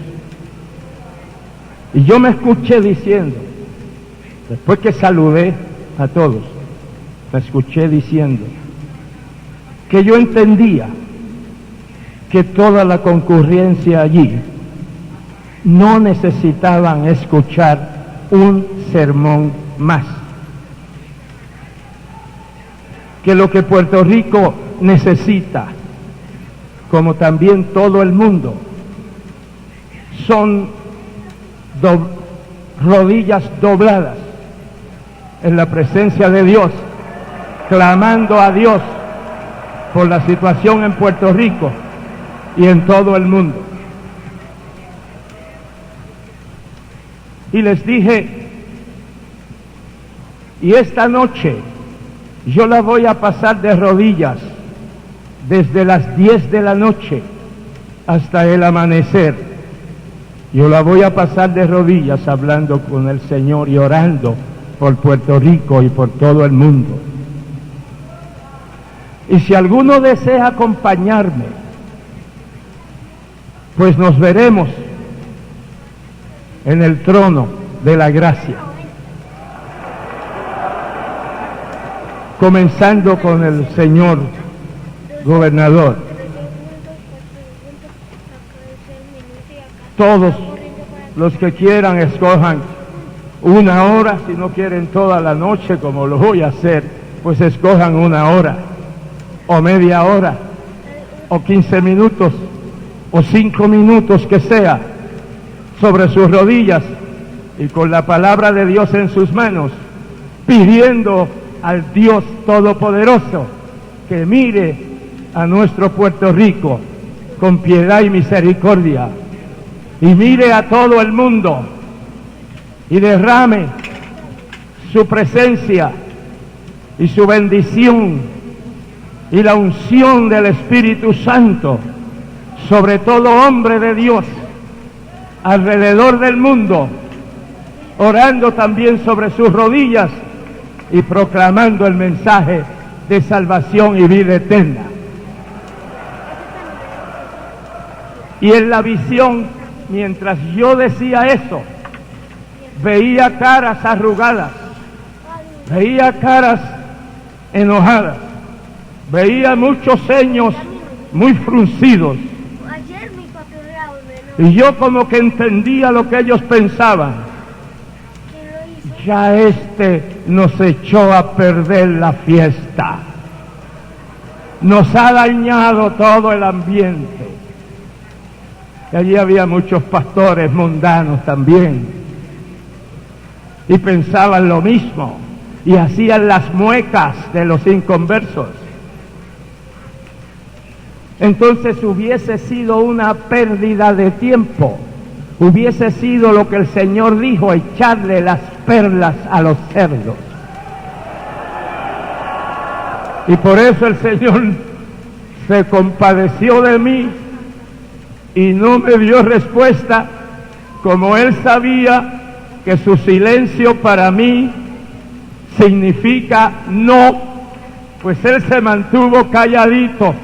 A: Y yo me escuché diciendo, después que saludé a todos, me escuché diciendo que yo entendía que toda la concurrencia allí no necesitaban escuchar un sermón más, que lo que Puerto Rico necesita, como también todo el mundo, son rodillas dobladas en la presencia de Dios, clamando a Dios por la situación en Puerto Rico y en todo el mundo. Y les dije, y esta noche yo la voy a pasar de rodillas desde las 10 de la noche hasta el amanecer. Yo la voy a pasar de rodillas hablando con el Señor y orando por Puerto Rico y por todo el mundo. Y si alguno desea acompañarme, pues nos veremos en el trono de la gracia, comenzando con el señor gobernador. Todos los que quieran escojan una hora, si no quieren toda la noche como lo voy a hacer, pues escojan una hora, o media hora, o 15 minutos, o 5 minutos que sea, sobre sus rodillas y con la palabra de Dios en sus manos, pidiendo al Dios Todopoderoso que mire a nuestro Puerto Rico con piedad y misericordia, y mire a todo el mundo y derrame su presencia y su bendición y la unción del Espíritu Santo sobre todo hombre de Dios alrededor del mundo, orando también sobre sus rodillas y proclamando el mensaje de salvación y vida eterna. Y en la visión, mientras yo decía eso, veía caras arrugadas, veía caras enojadas, veía muchos ceños muy fruncidos. Y yo como que entendía lo que ellos pensaban. Ya nos echó a perder la fiesta. Nos ha dañado todo el ambiente. Y allí había muchos pastores mundanos también. Y pensaban lo mismo. Y hacían las muecas de los inconversos. Entonces hubiese sido una pérdida de tiempo. Hubiese sido lo que el Señor dijo, echarle las perlas a los cerdos. Y por eso el Señor se compadeció de mí y no me dio respuesta, como Él sabía que su silencio para mí significa no, pues Él se mantuvo calladito.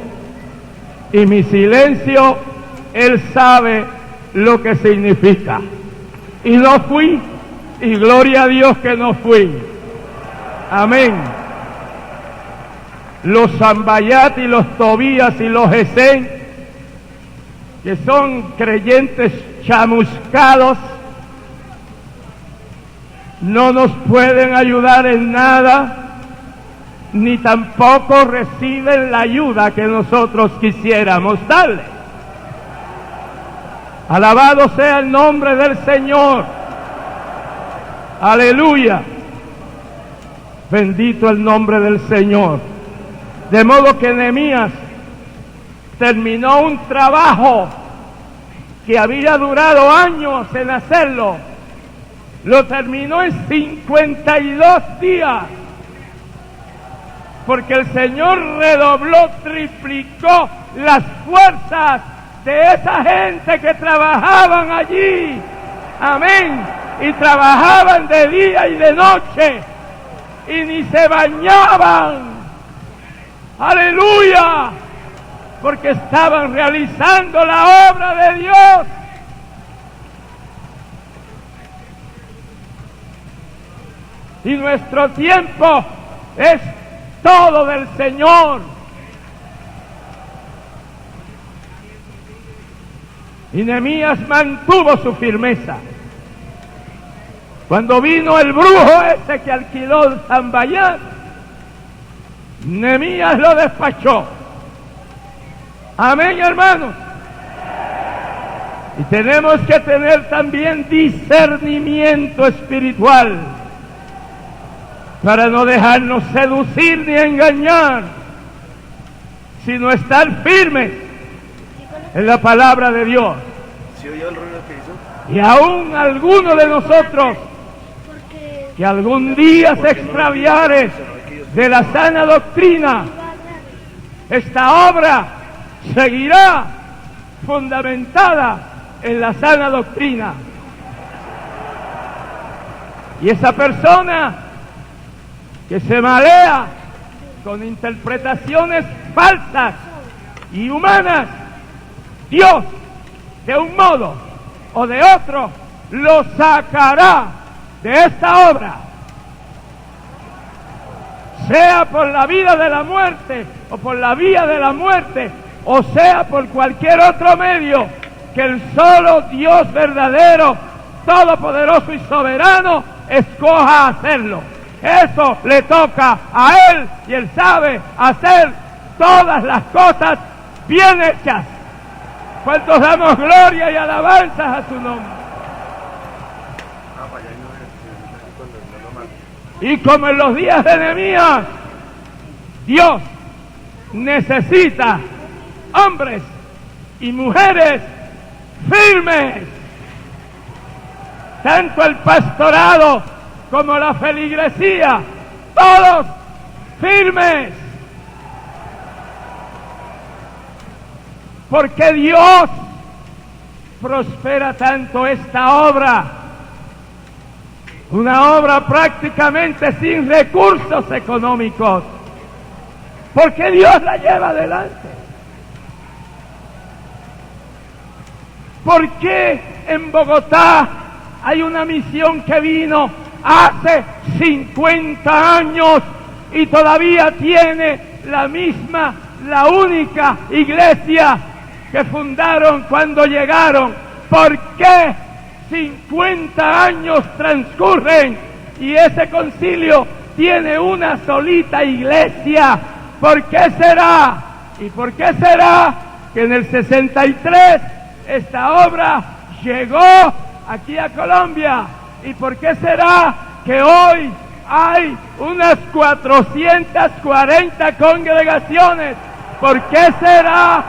A: Y mi silencio, Él sabe lo que significa. Y no fui, y gloria a Dios que no fui. Amén. Los Sambayat y los Tobías y los Gesén, que son creyentes chamuscados, no nos pueden ayudar en nada, ni tampoco reciben la ayuda que nosotros quisiéramos darle. Alabado sea el nombre del Señor. Aleluya. Bendito el nombre del Señor. De modo que Nehemías terminó un trabajo que había durado años en hacerlo. Lo terminó en 52 días. Porque el Señor redobló, triplicó las fuerzas de esa gente que trabajaban allí. Amén. Y trabajaban de día y de noche. Y ni se bañaban. Aleluya. Porque estaban realizando la obra de Dios. Y nuestro tiempo es todo del Señor. Y Nehemías mantuvo su firmeza. Cuando vino el brujo ese que alquiló Sanballat, Nehemías lo despachó. Amén, hermanos. Y tenemos que tener también discernimiento espiritual para no dejarnos seducir ni engañar, sino estar firmes en la palabra de Dios.
B: ¿Sí oyó el ruido que hizo?
A: Y aún alguno de nosotros que algún día se extraviare de la sana doctrina, esta obra seguirá fundamentada en la sana doctrina. Y esa persona que se malea con interpretaciones falsas y humanas, Dios, de un modo o de otro, lo sacará de esta obra, sea por la vida de la muerte o por la vía de la muerte, o sea por cualquier otro medio que el solo Dios verdadero, todopoderoso y soberano escoja hacerlo. Eso le toca a Él, y Él sabe hacer todas las cosas bien hechas. ¿Cuántos damos gloria y alabanzas a su nombre? Y como en los días de Nehemías, Dios necesita hombres y mujeres firmes. Tanto el pastorado como la feligresía, todos firmes. Porque Dios prospera tanto esta obra, una obra prácticamente sin recursos económicos, porque Dios la lleva adelante. ¿Por qué en Bogotá hay una misión que vino hace 50 años y todavía tiene la única iglesia que fundaron cuando llegaron? ¿Por qué 50 años transcurren y ese concilio tiene una solita iglesia? ¿Por qué será? ¿Y por qué será que en el 63 esta obra llegó aquí a Colombia? ¿Y por qué será que hoy hay unas 440 congregaciones? ¿Por qué será?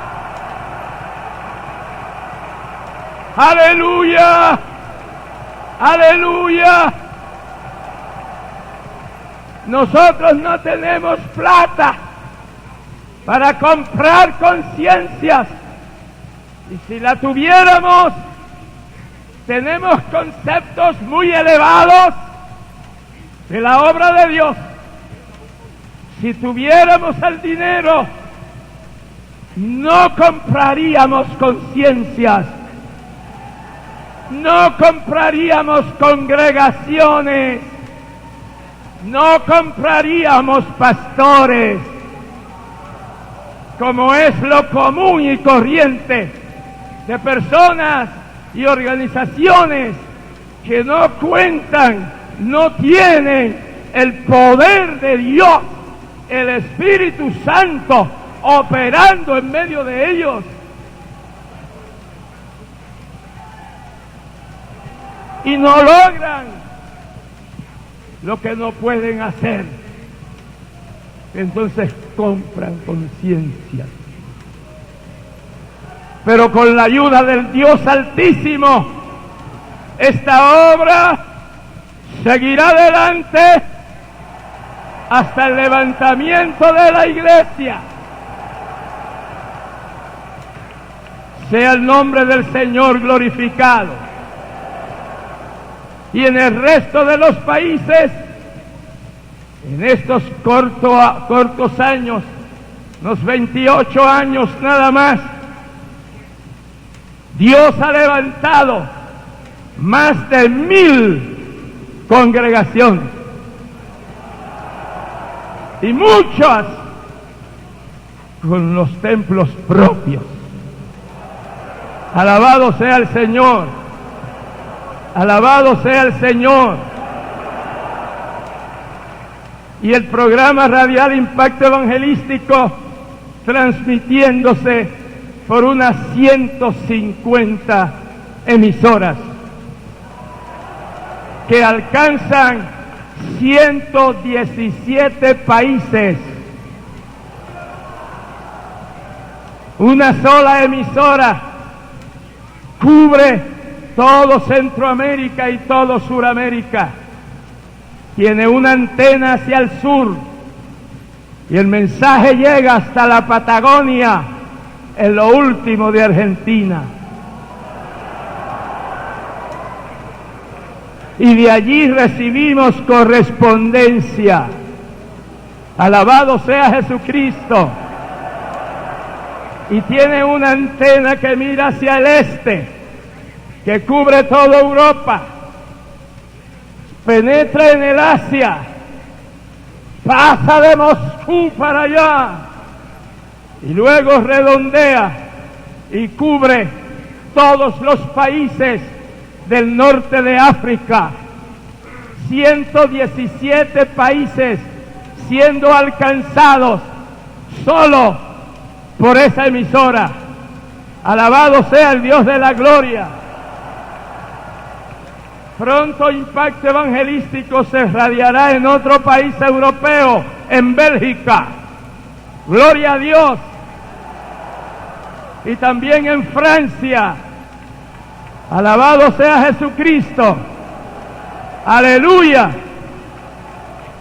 A: ¡Aleluya! ¡Aleluya! Nosotros no tenemos plata para comprar conciencias. Y si la tuviéramos, tenemos conceptos muy elevados de la obra de Dios. Si tuviéramos el dinero, no compraríamos conciencias, no compraríamos congregaciones, no compraríamos pastores, como es lo común y corriente de personas y organizaciones que no cuentan, no tienen el poder de Dios, el Espíritu Santo operando en medio de ellos. Y no logran lo que no pueden hacer. Entonces compran conciencia. Pero con la ayuda del Dios Altísimo, esta obra seguirá adelante hasta el levantamiento de la iglesia. Sea el nombre del Señor glorificado. Y en el resto de los países, en estos cortos años, unos 28 años nada más, Dios ha levantado más de 1000 congregaciones. Y muchas con los templos propios. Alabado sea el Señor. Alabado sea el Señor. Y el programa radial Impacto Evangelístico transmitiéndose por unas 150 emisoras que alcanzan 117 países. Una sola emisora cubre todo Centroamérica y todo Suramérica. Tiene una antena hacia el sur y el mensaje llega hasta la Patagonia, en lo último de Argentina. Y de allí recibimos correspondencia. Alabado sea Jesucristo. Y tiene una antena que mira hacia el este, que cubre toda Europa, penetra en el Asia, pasa de Moscú para allá, y luego redondea y cubre todos los países del norte de África. 117 países siendo alcanzados solo por esa emisora. Alabado sea el Dios de la gloria. Pronto Impacto Evangelístico se radiará en otro país europeo, en Bélgica. Gloria a Dios. Y también en Francia. Alabado sea Jesucristo. Aleluya.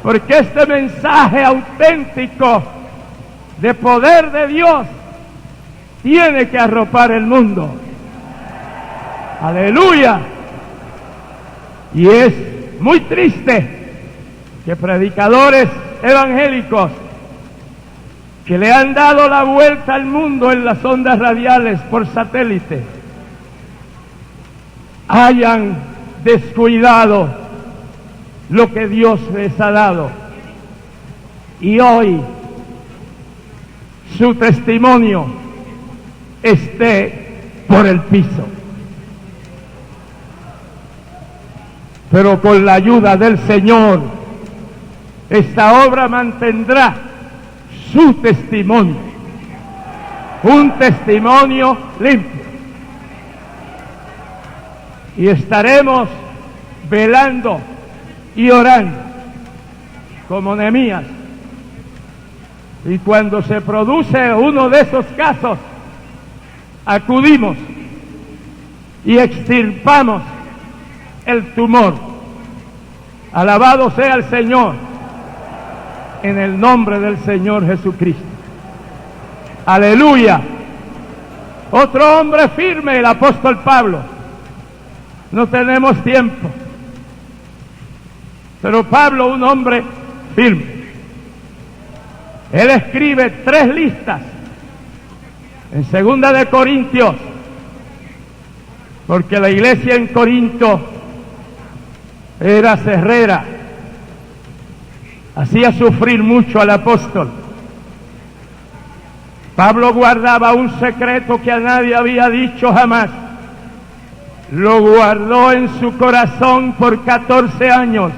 A: Porque este mensaje auténtico de poder de Dios tiene que arropar el mundo. Aleluya. Y es muy triste que predicadores evangélicos que le han dado la vuelta al mundo en las ondas radiales por satélite hayan descuidado lo que Dios les ha dado. Y hoy su testimonio esté por el piso. Pero con la ayuda del Señor, esta obra mantendrá su testimonio, un testimonio limpio. Y estaremos velando y orando como Nehemías. Y cuando se produce uno de esos casos, acudimos y extirpamos el tumor. Alabado sea el Señor, en el nombre del Señor Jesucristo. Aleluya. Otro hombre firme, el apóstol Pablo. No tenemos tiempo, pero Pablo, un hombre firme. Él escribe 3 listas en 2 de Corintios, porque la iglesia en Corinto era cerrera, hacía sufrir mucho al apóstol. Pablo guardaba un secreto que a nadie había dicho jamás. Lo guardó en su corazón por 14 años,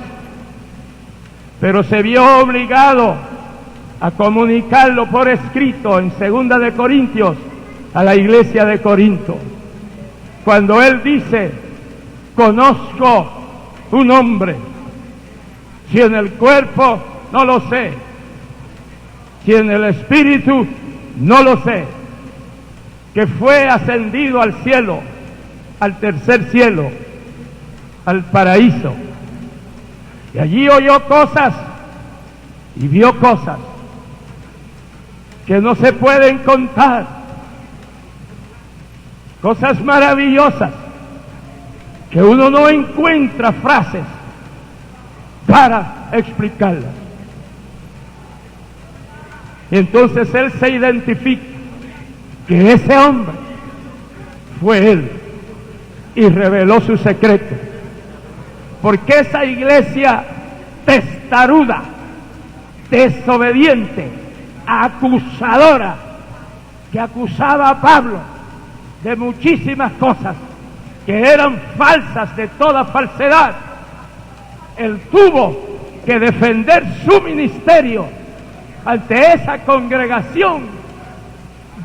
A: pero se vio obligado a comunicarlo por escrito en 2 de Corintios a la iglesia de Corinto. Cuando él dice: conozco un hombre Si en el cuerpo, no lo sé. Si en el espíritu, no lo sé. Que fue ascendido al cielo, al tercer cielo, al paraíso. Y allí oyó cosas y vio cosas que no se pueden contar. Cosas maravillosas que uno no encuentra frases para explicarlas. Y entonces él se identifica que ese hombre fue él y reveló su secreto. Porque esa iglesia testaruda, desobediente, acusadora, que acusaba a Pablo de muchísimas cosas que eran falsas, de toda falsedad, él tuvo que defender su ministerio ante esa congregación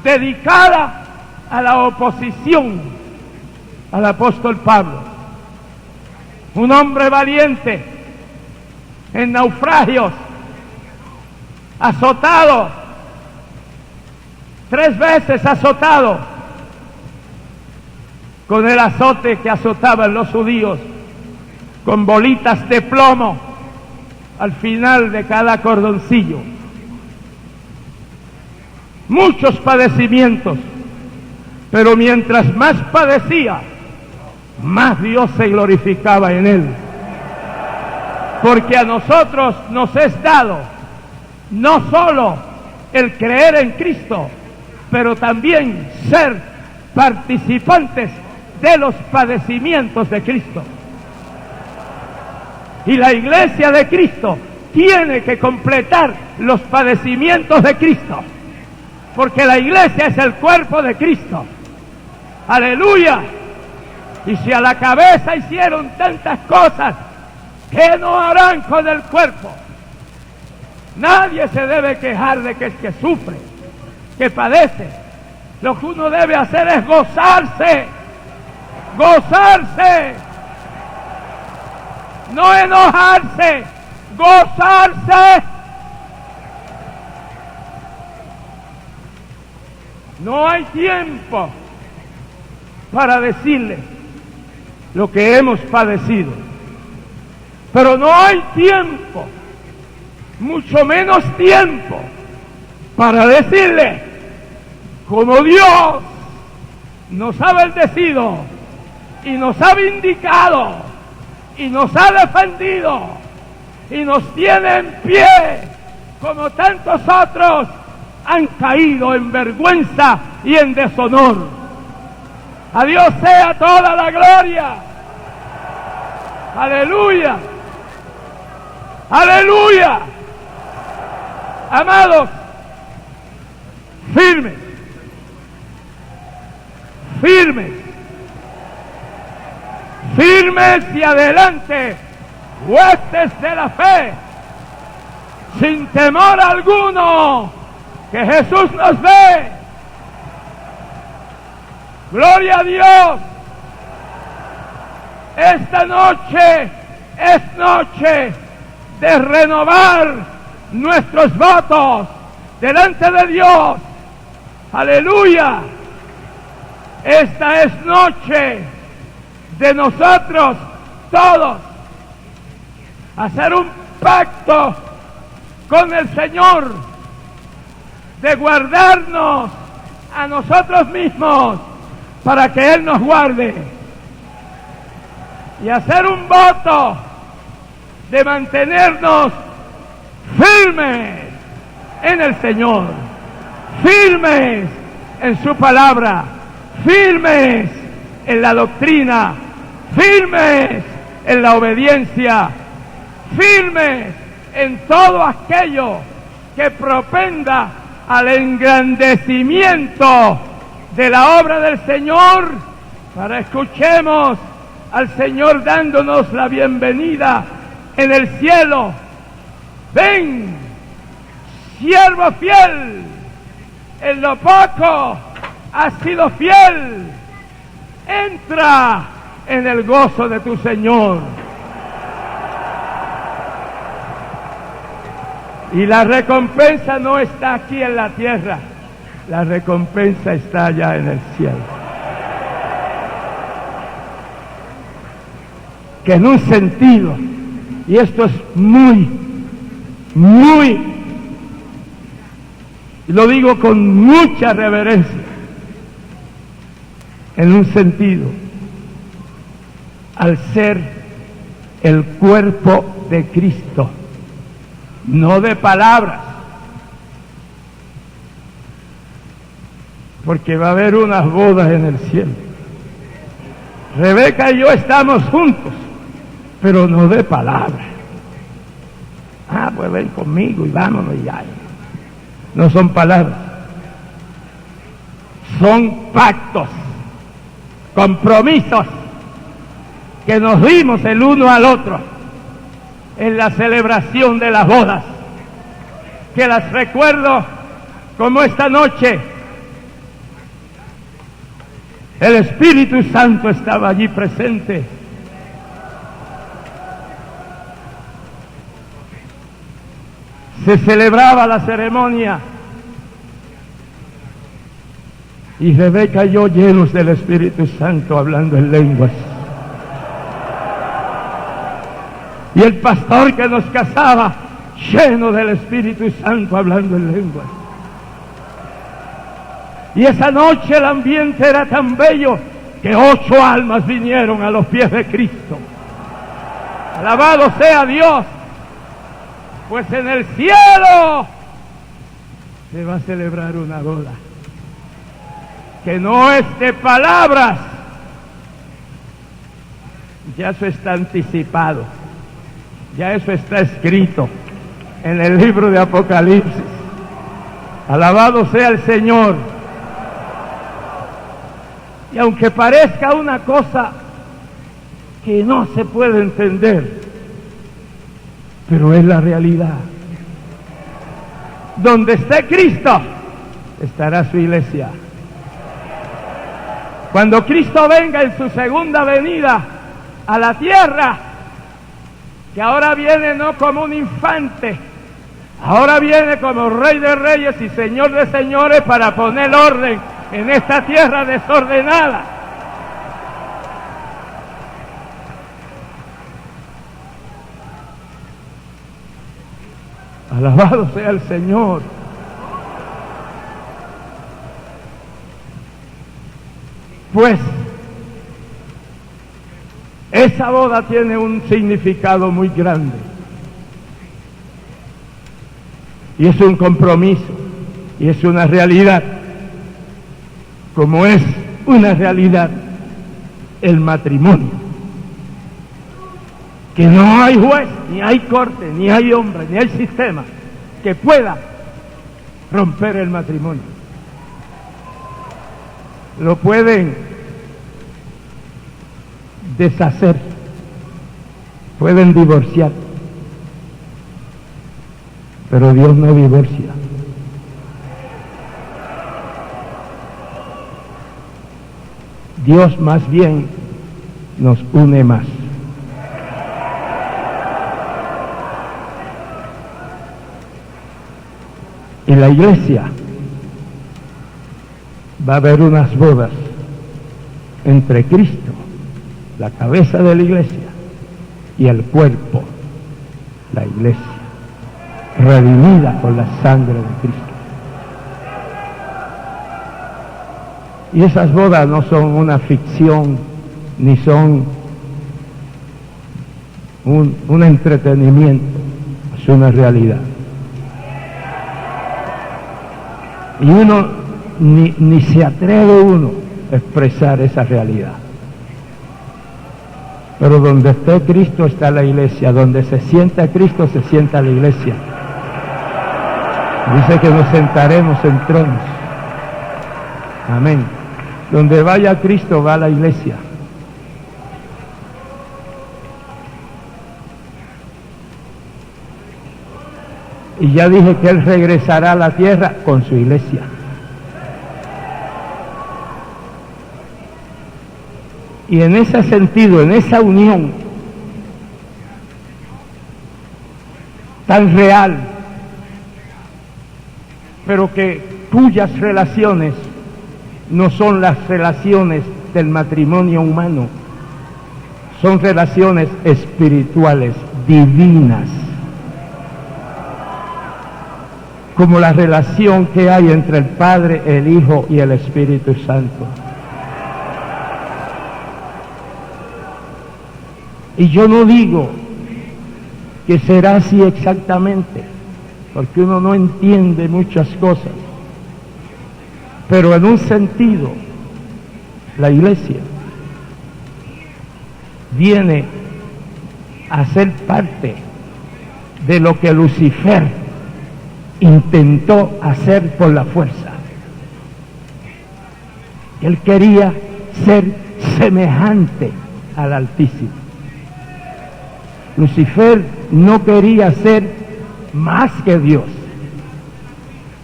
A: dedicada a la oposición al apóstol Pablo. Un hombre valiente, en naufragios, azotado, 3 veces azotado, con el azote que azotaban los judíos, con bolitas de plomo al final de cada cordoncillo. Muchos padecimientos, pero mientras más padecía, más Dios se glorificaba en él. Porque a nosotros nos es dado no solo el creer en Cristo, pero también ser participantes de los padecimientos de Cristo. Y la iglesia de Cristo tiene que completar los padecimientos de Cristo, porque la iglesia es el cuerpo de Cristo. ¡Aleluya! Y si a la cabeza hicieron tantas cosas, ¿qué no harán con el cuerpo? Nadie se debe quejar de que es que sufre, que padece. Lo que uno debe hacer es gozarse, gozarse, no enojarse, gozarse. No hay tiempo para decirle lo que hemos padecido, pero no hay tiempo, mucho menos tiempo, para decirle como Dios nos ha bendecido y nos ha vindicado y nos ha defendido y nos tiene en pie, como tantos otros han caído en vergüenza y en deshonor. A Dios sea toda la gloria. Aleluya. Aleluya. Amados, firmes, firmes, firmes y adelante, huestes de la fe, sin temor alguno, que Jesús nos ve. Gloria a Dios. Esta noche es noche de renovar nuestros votos delante de Dios. Aleluya. Esta es noche de nosotros todos hacer un pacto con el Señor, de guardarnos a nosotros mismos para que Él nos guarde, y hacer un voto de mantenernos firmes en el Señor, firmes en su palabra, firmes en la doctrina, firmes en la obediencia, firmes en todo aquello que propenda al engrandecimiento de la obra del Señor, para escuchemos al Señor dándonos la bienvenida en el cielo. Ven, siervo fiel, en lo poco has sido fiel, entra en el gozo de tu Señor. Y la recompensa no está aquí en la tierra, la recompensa está allá en el cielo. Que en un sentido, y esto es muy, lo digo con mucha reverencia, en un sentido, al ser el cuerpo de Cristo, no de palabras, porque va a haber unas bodas en el cielo. Rebeca y yo estamos juntos, pero no de palabras. Pues ven conmigo y vámonos ya. No son palabras, son pactos, compromisos que nos dimos el uno al otro en la celebración de las bodas, que las recuerdo como esta noche el Espíritu Santo estaba allí presente. Se celebraba la ceremonia y Rebeca y yo, llenos del Espíritu Santo, hablando en lenguas. Y el pastor que nos casaba, lleno del Espíritu Santo, hablando en lenguas. Y esa noche el ambiente era tan bello que 8 almas vinieron a los pies de Cristo. Alabado sea Dios, pues en el cielo se va a celebrar una boda que no es de palabras, ya eso está anticipado. Ya eso está escrito en el libro de Apocalipsis. Alabado sea el Señor. Y aunque parezca una cosa que no se puede entender, pero es la realidad. Donde esté Cristo, estará su iglesia. Cuando Cristo venga en su segunda venida a la tierra, que ahora viene no como un infante, ahora viene como Rey de Reyes y Señor de Señores para poner orden en esta tierra desordenada. Alabado sea el Señor. Pues esa boda tiene un significado muy grande. Y es un compromiso, y es una realidad, como es una realidad el matrimonio. Que no hay juez, ni hay corte, ni hay hombre, ni hay sistema que pueda romper el matrimonio. Lo pueden deshacer, pueden divorciar, pero Dios no divorcia. Dios más bien nos une más. En la iglesia va a haber unas bodas entre Cristo, la cabeza de la iglesia, y el cuerpo, la iglesia, redimida con la sangre de Cristo. Y esas bodas no son una ficción, ni son un entretenimiento, es una realidad. Y uno ni se atreve uno a expresar esa realidad. Pero donde esté Cristo está la iglesia, donde se sienta Cristo se sienta la iglesia. Dice que nos sentaremos en tronos. Amén. Donde vaya Cristo va la iglesia. Y ya dije que Él regresará a la tierra con su iglesia. Y en ese sentido, en esa unión tan real pero cuyas relaciones no son las relaciones del matrimonio humano, son relaciones espirituales, divinas, como la relación que hay entre el Padre, el Hijo y el Espíritu Santo. Y yo no digo que será así exactamente, porque uno no entiende muchas cosas, pero en un sentido, la iglesia viene a ser parte de lo que Lucifer intentó hacer por la fuerza. Él quería ser semejante al Altísimo. Lucifer no quería ser más que Dios.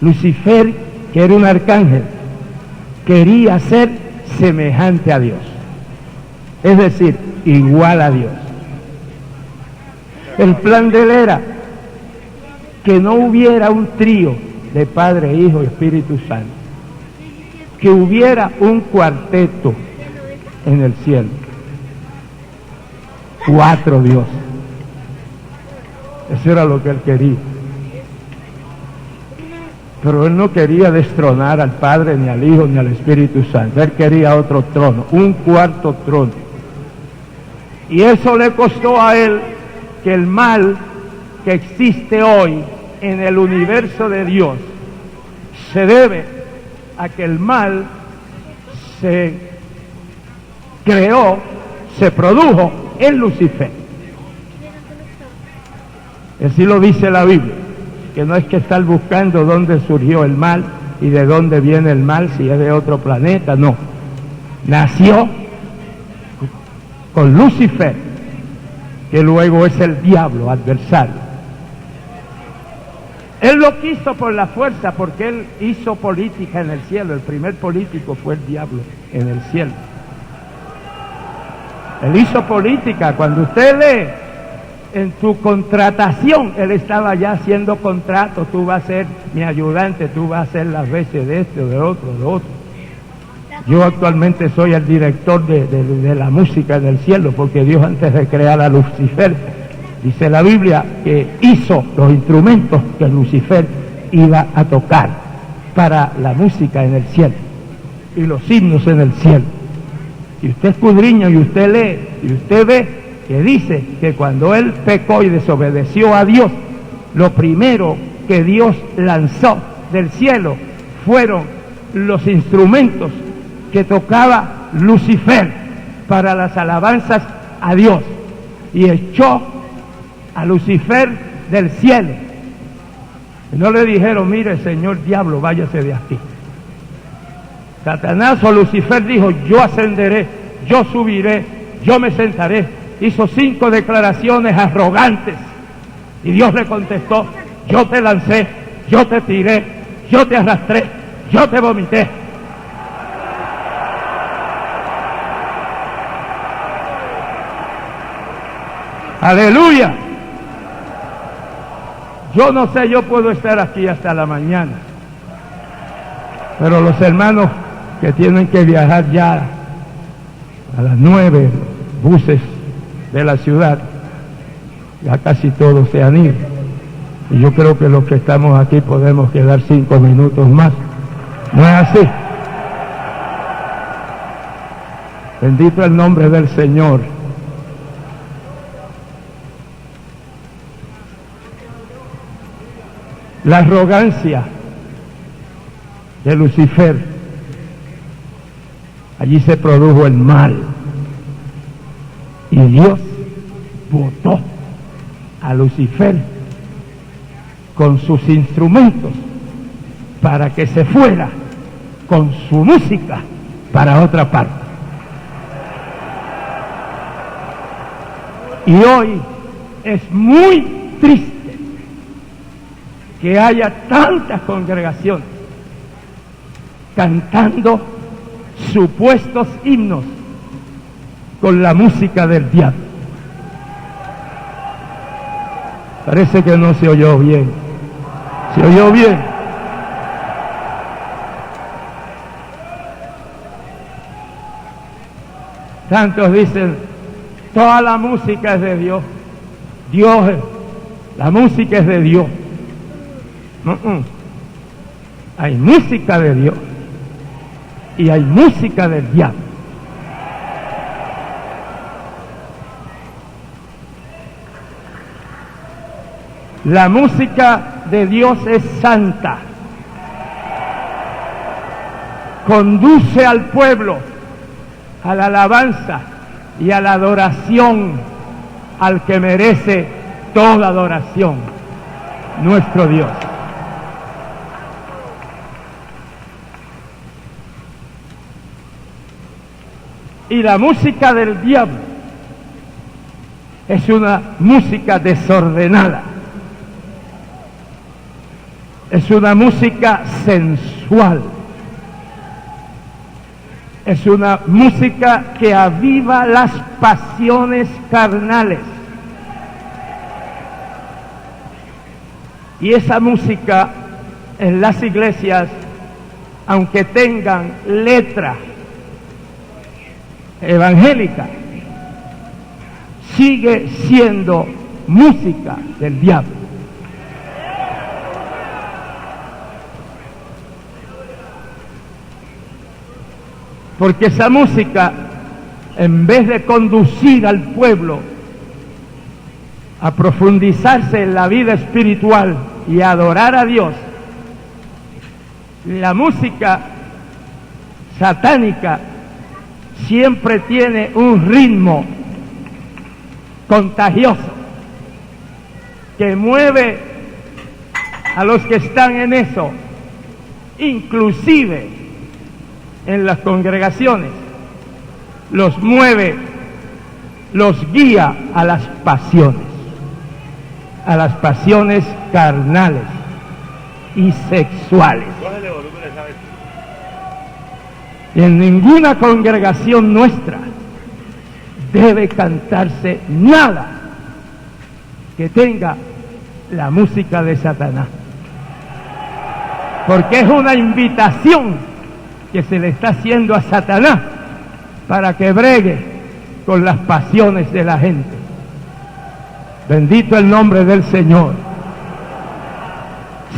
A: Lucifer, que era un arcángel, quería ser semejante a Dios, es decir, igual a Dios. El plan de él era que no hubiera un trío de Padre, Hijo y Espíritu Santo, que hubiera un cuarteto en el cielo, 4 dioses. Eso era lo que él quería. Pero él no quería destronar al Padre, ni al Hijo, ni al Espíritu Santo. Él quería otro trono, un cuarto trono. Y eso le costó a él que el mal que existe hoy en el universo de Dios se debe a que el mal se creó, se produjo en Lucifer. Así lo dice la Biblia, que no es que estar buscando dónde surgió el mal y de dónde viene el mal, si es de otro planeta, no. Nació con Lucifer, que luego es el diablo, adversario. Él lo quiso por la fuerza, porque él hizo política en el cielo. El primer político fue el diablo en el cielo. Él hizo política. Cuando usted lee en tu contratación, él estaba ya haciendo contratos. Tú vas a ser mi ayudante, tú vas a hacer las veces de este o de otro, de otro. Yo actualmente soy el director de la música en el cielo, porque Dios, antes de crear a Lucifer, dice la Biblia que hizo los instrumentos que Lucifer iba a tocar para la música en el cielo y los himnos en el cielo. Y usted escudriña y usted lee y usted ve que dice que cuando él pecó y desobedeció a Dios, lo primero que Dios lanzó del cielo fueron los instrumentos que tocaba Lucifer para las alabanzas a Dios, y echó a Lucifer del cielo. Y no le dijeron: mire, señor diablo, váyase de aquí. Satanás o Lucifer dijo: yo ascenderé, yo subiré, yo me sentaré. Hizo 5 declaraciones arrogantes, y Dios le contestó: yo te lancé, yo te tiré, yo te arrastré, yo te vomité. Aleluya. Yo no sé, yo puedo estar aquí hasta la mañana, pero los hermanos que tienen que viajar ya a las 9, buses de la ciudad, ya casi todos se han ido, y yo creo que los que estamos aquí podemos quedar 5 minutos más. ¿No es así? Bendito el nombre del Señor. La arrogancia de Lucifer, allí se produjo el mal, y Dios botó a Lucifer con sus instrumentos para que se fuera con su música para otra parte. Y hoy es muy triste que haya tantas congregaciones cantando supuestos himnos con la música del diablo. Parece que no se oyó bien. ¿Se oyó bien? Tantos dicen, toda la música es de Dios. La música es de Dios. Hay música de Dios y hay música del diablo. La música de Dios es santa. Conduce al pueblo a la alabanza y a la adoración al que merece toda adoración, nuestro Dios. Y la música del diablo es una música desordenada, es una música sensual, es una música que aviva las pasiones carnales. Y esa música en las iglesias, aunque tengan letra evangélica, sigue siendo música del diablo. Porque esa música, en vez de conducir al pueblo a profundizarse en la vida espiritual y a adorar a Dios, la música satánica siempre tiene un ritmo contagioso que mueve a los que están en eso, inclusive en las congregaciones, los mueve, los guía a las pasiones carnales y sexuales. Y en ninguna congregación nuestra debe cantarse nada que tenga la música de Satanás, porque es una invitación que se le está haciendo a Satanás para que bregue con las pasiones de la gente. Bendito el nombre del Señor.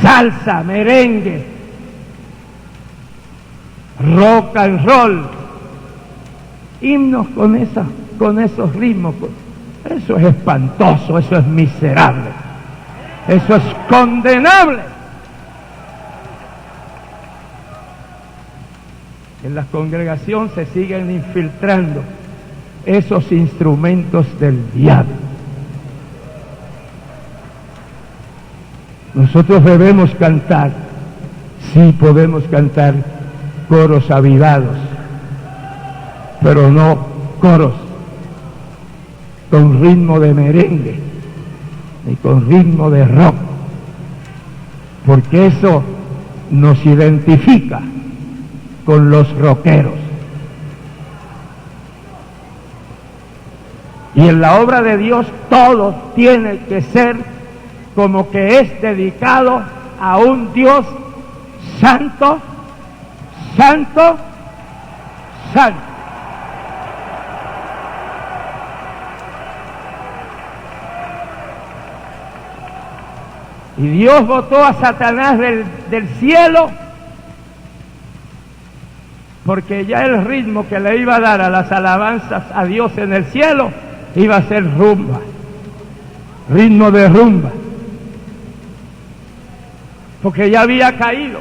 A: Salsa, merengue, rock and roll, himnos con esos ritmos. Eso es espantoso, eso es miserable, eso es condenable. En la congregación se siguen infiltrando esos instrumentos del diablo. Nosotros debemos cantar, sí podemos cantar coros avivados, pero no coros con ritmo de merengue ni con ritmo de rock, porque eso nos identifica con los rockeros. Y en la obra de Dios todo tiene que ser como que es dedicado a un Dios santo, santo, santo. Y Dios botó a Satanás del cielo, porque ya el ritmo que le iba a dar a las alabanzas a Dios en el cielo iba a ser rumba, ritmo de rumba, porque ya había caído,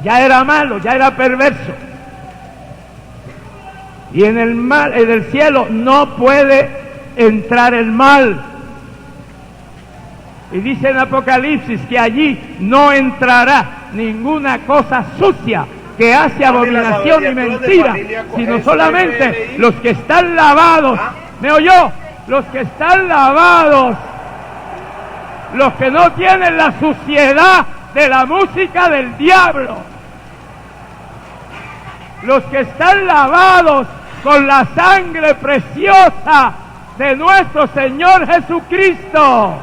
A: ya era malo, ya era perverso, y en el cielo no puede entrar el mal. Y dice en Apocalipsis que allí no entrará ninguna cosa sucia que hace abominación y mentira, sino solamente los que están lavados. ¿Me oyó? Los que están lavados, los que no tienen la suciedad de la música del diablo, los que están lavados con la sangre preciosa de nuestro Señor Jesucristo.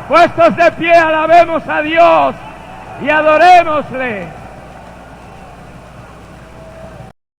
A: Puestos de pie, alabemos a Dios y adorémosle.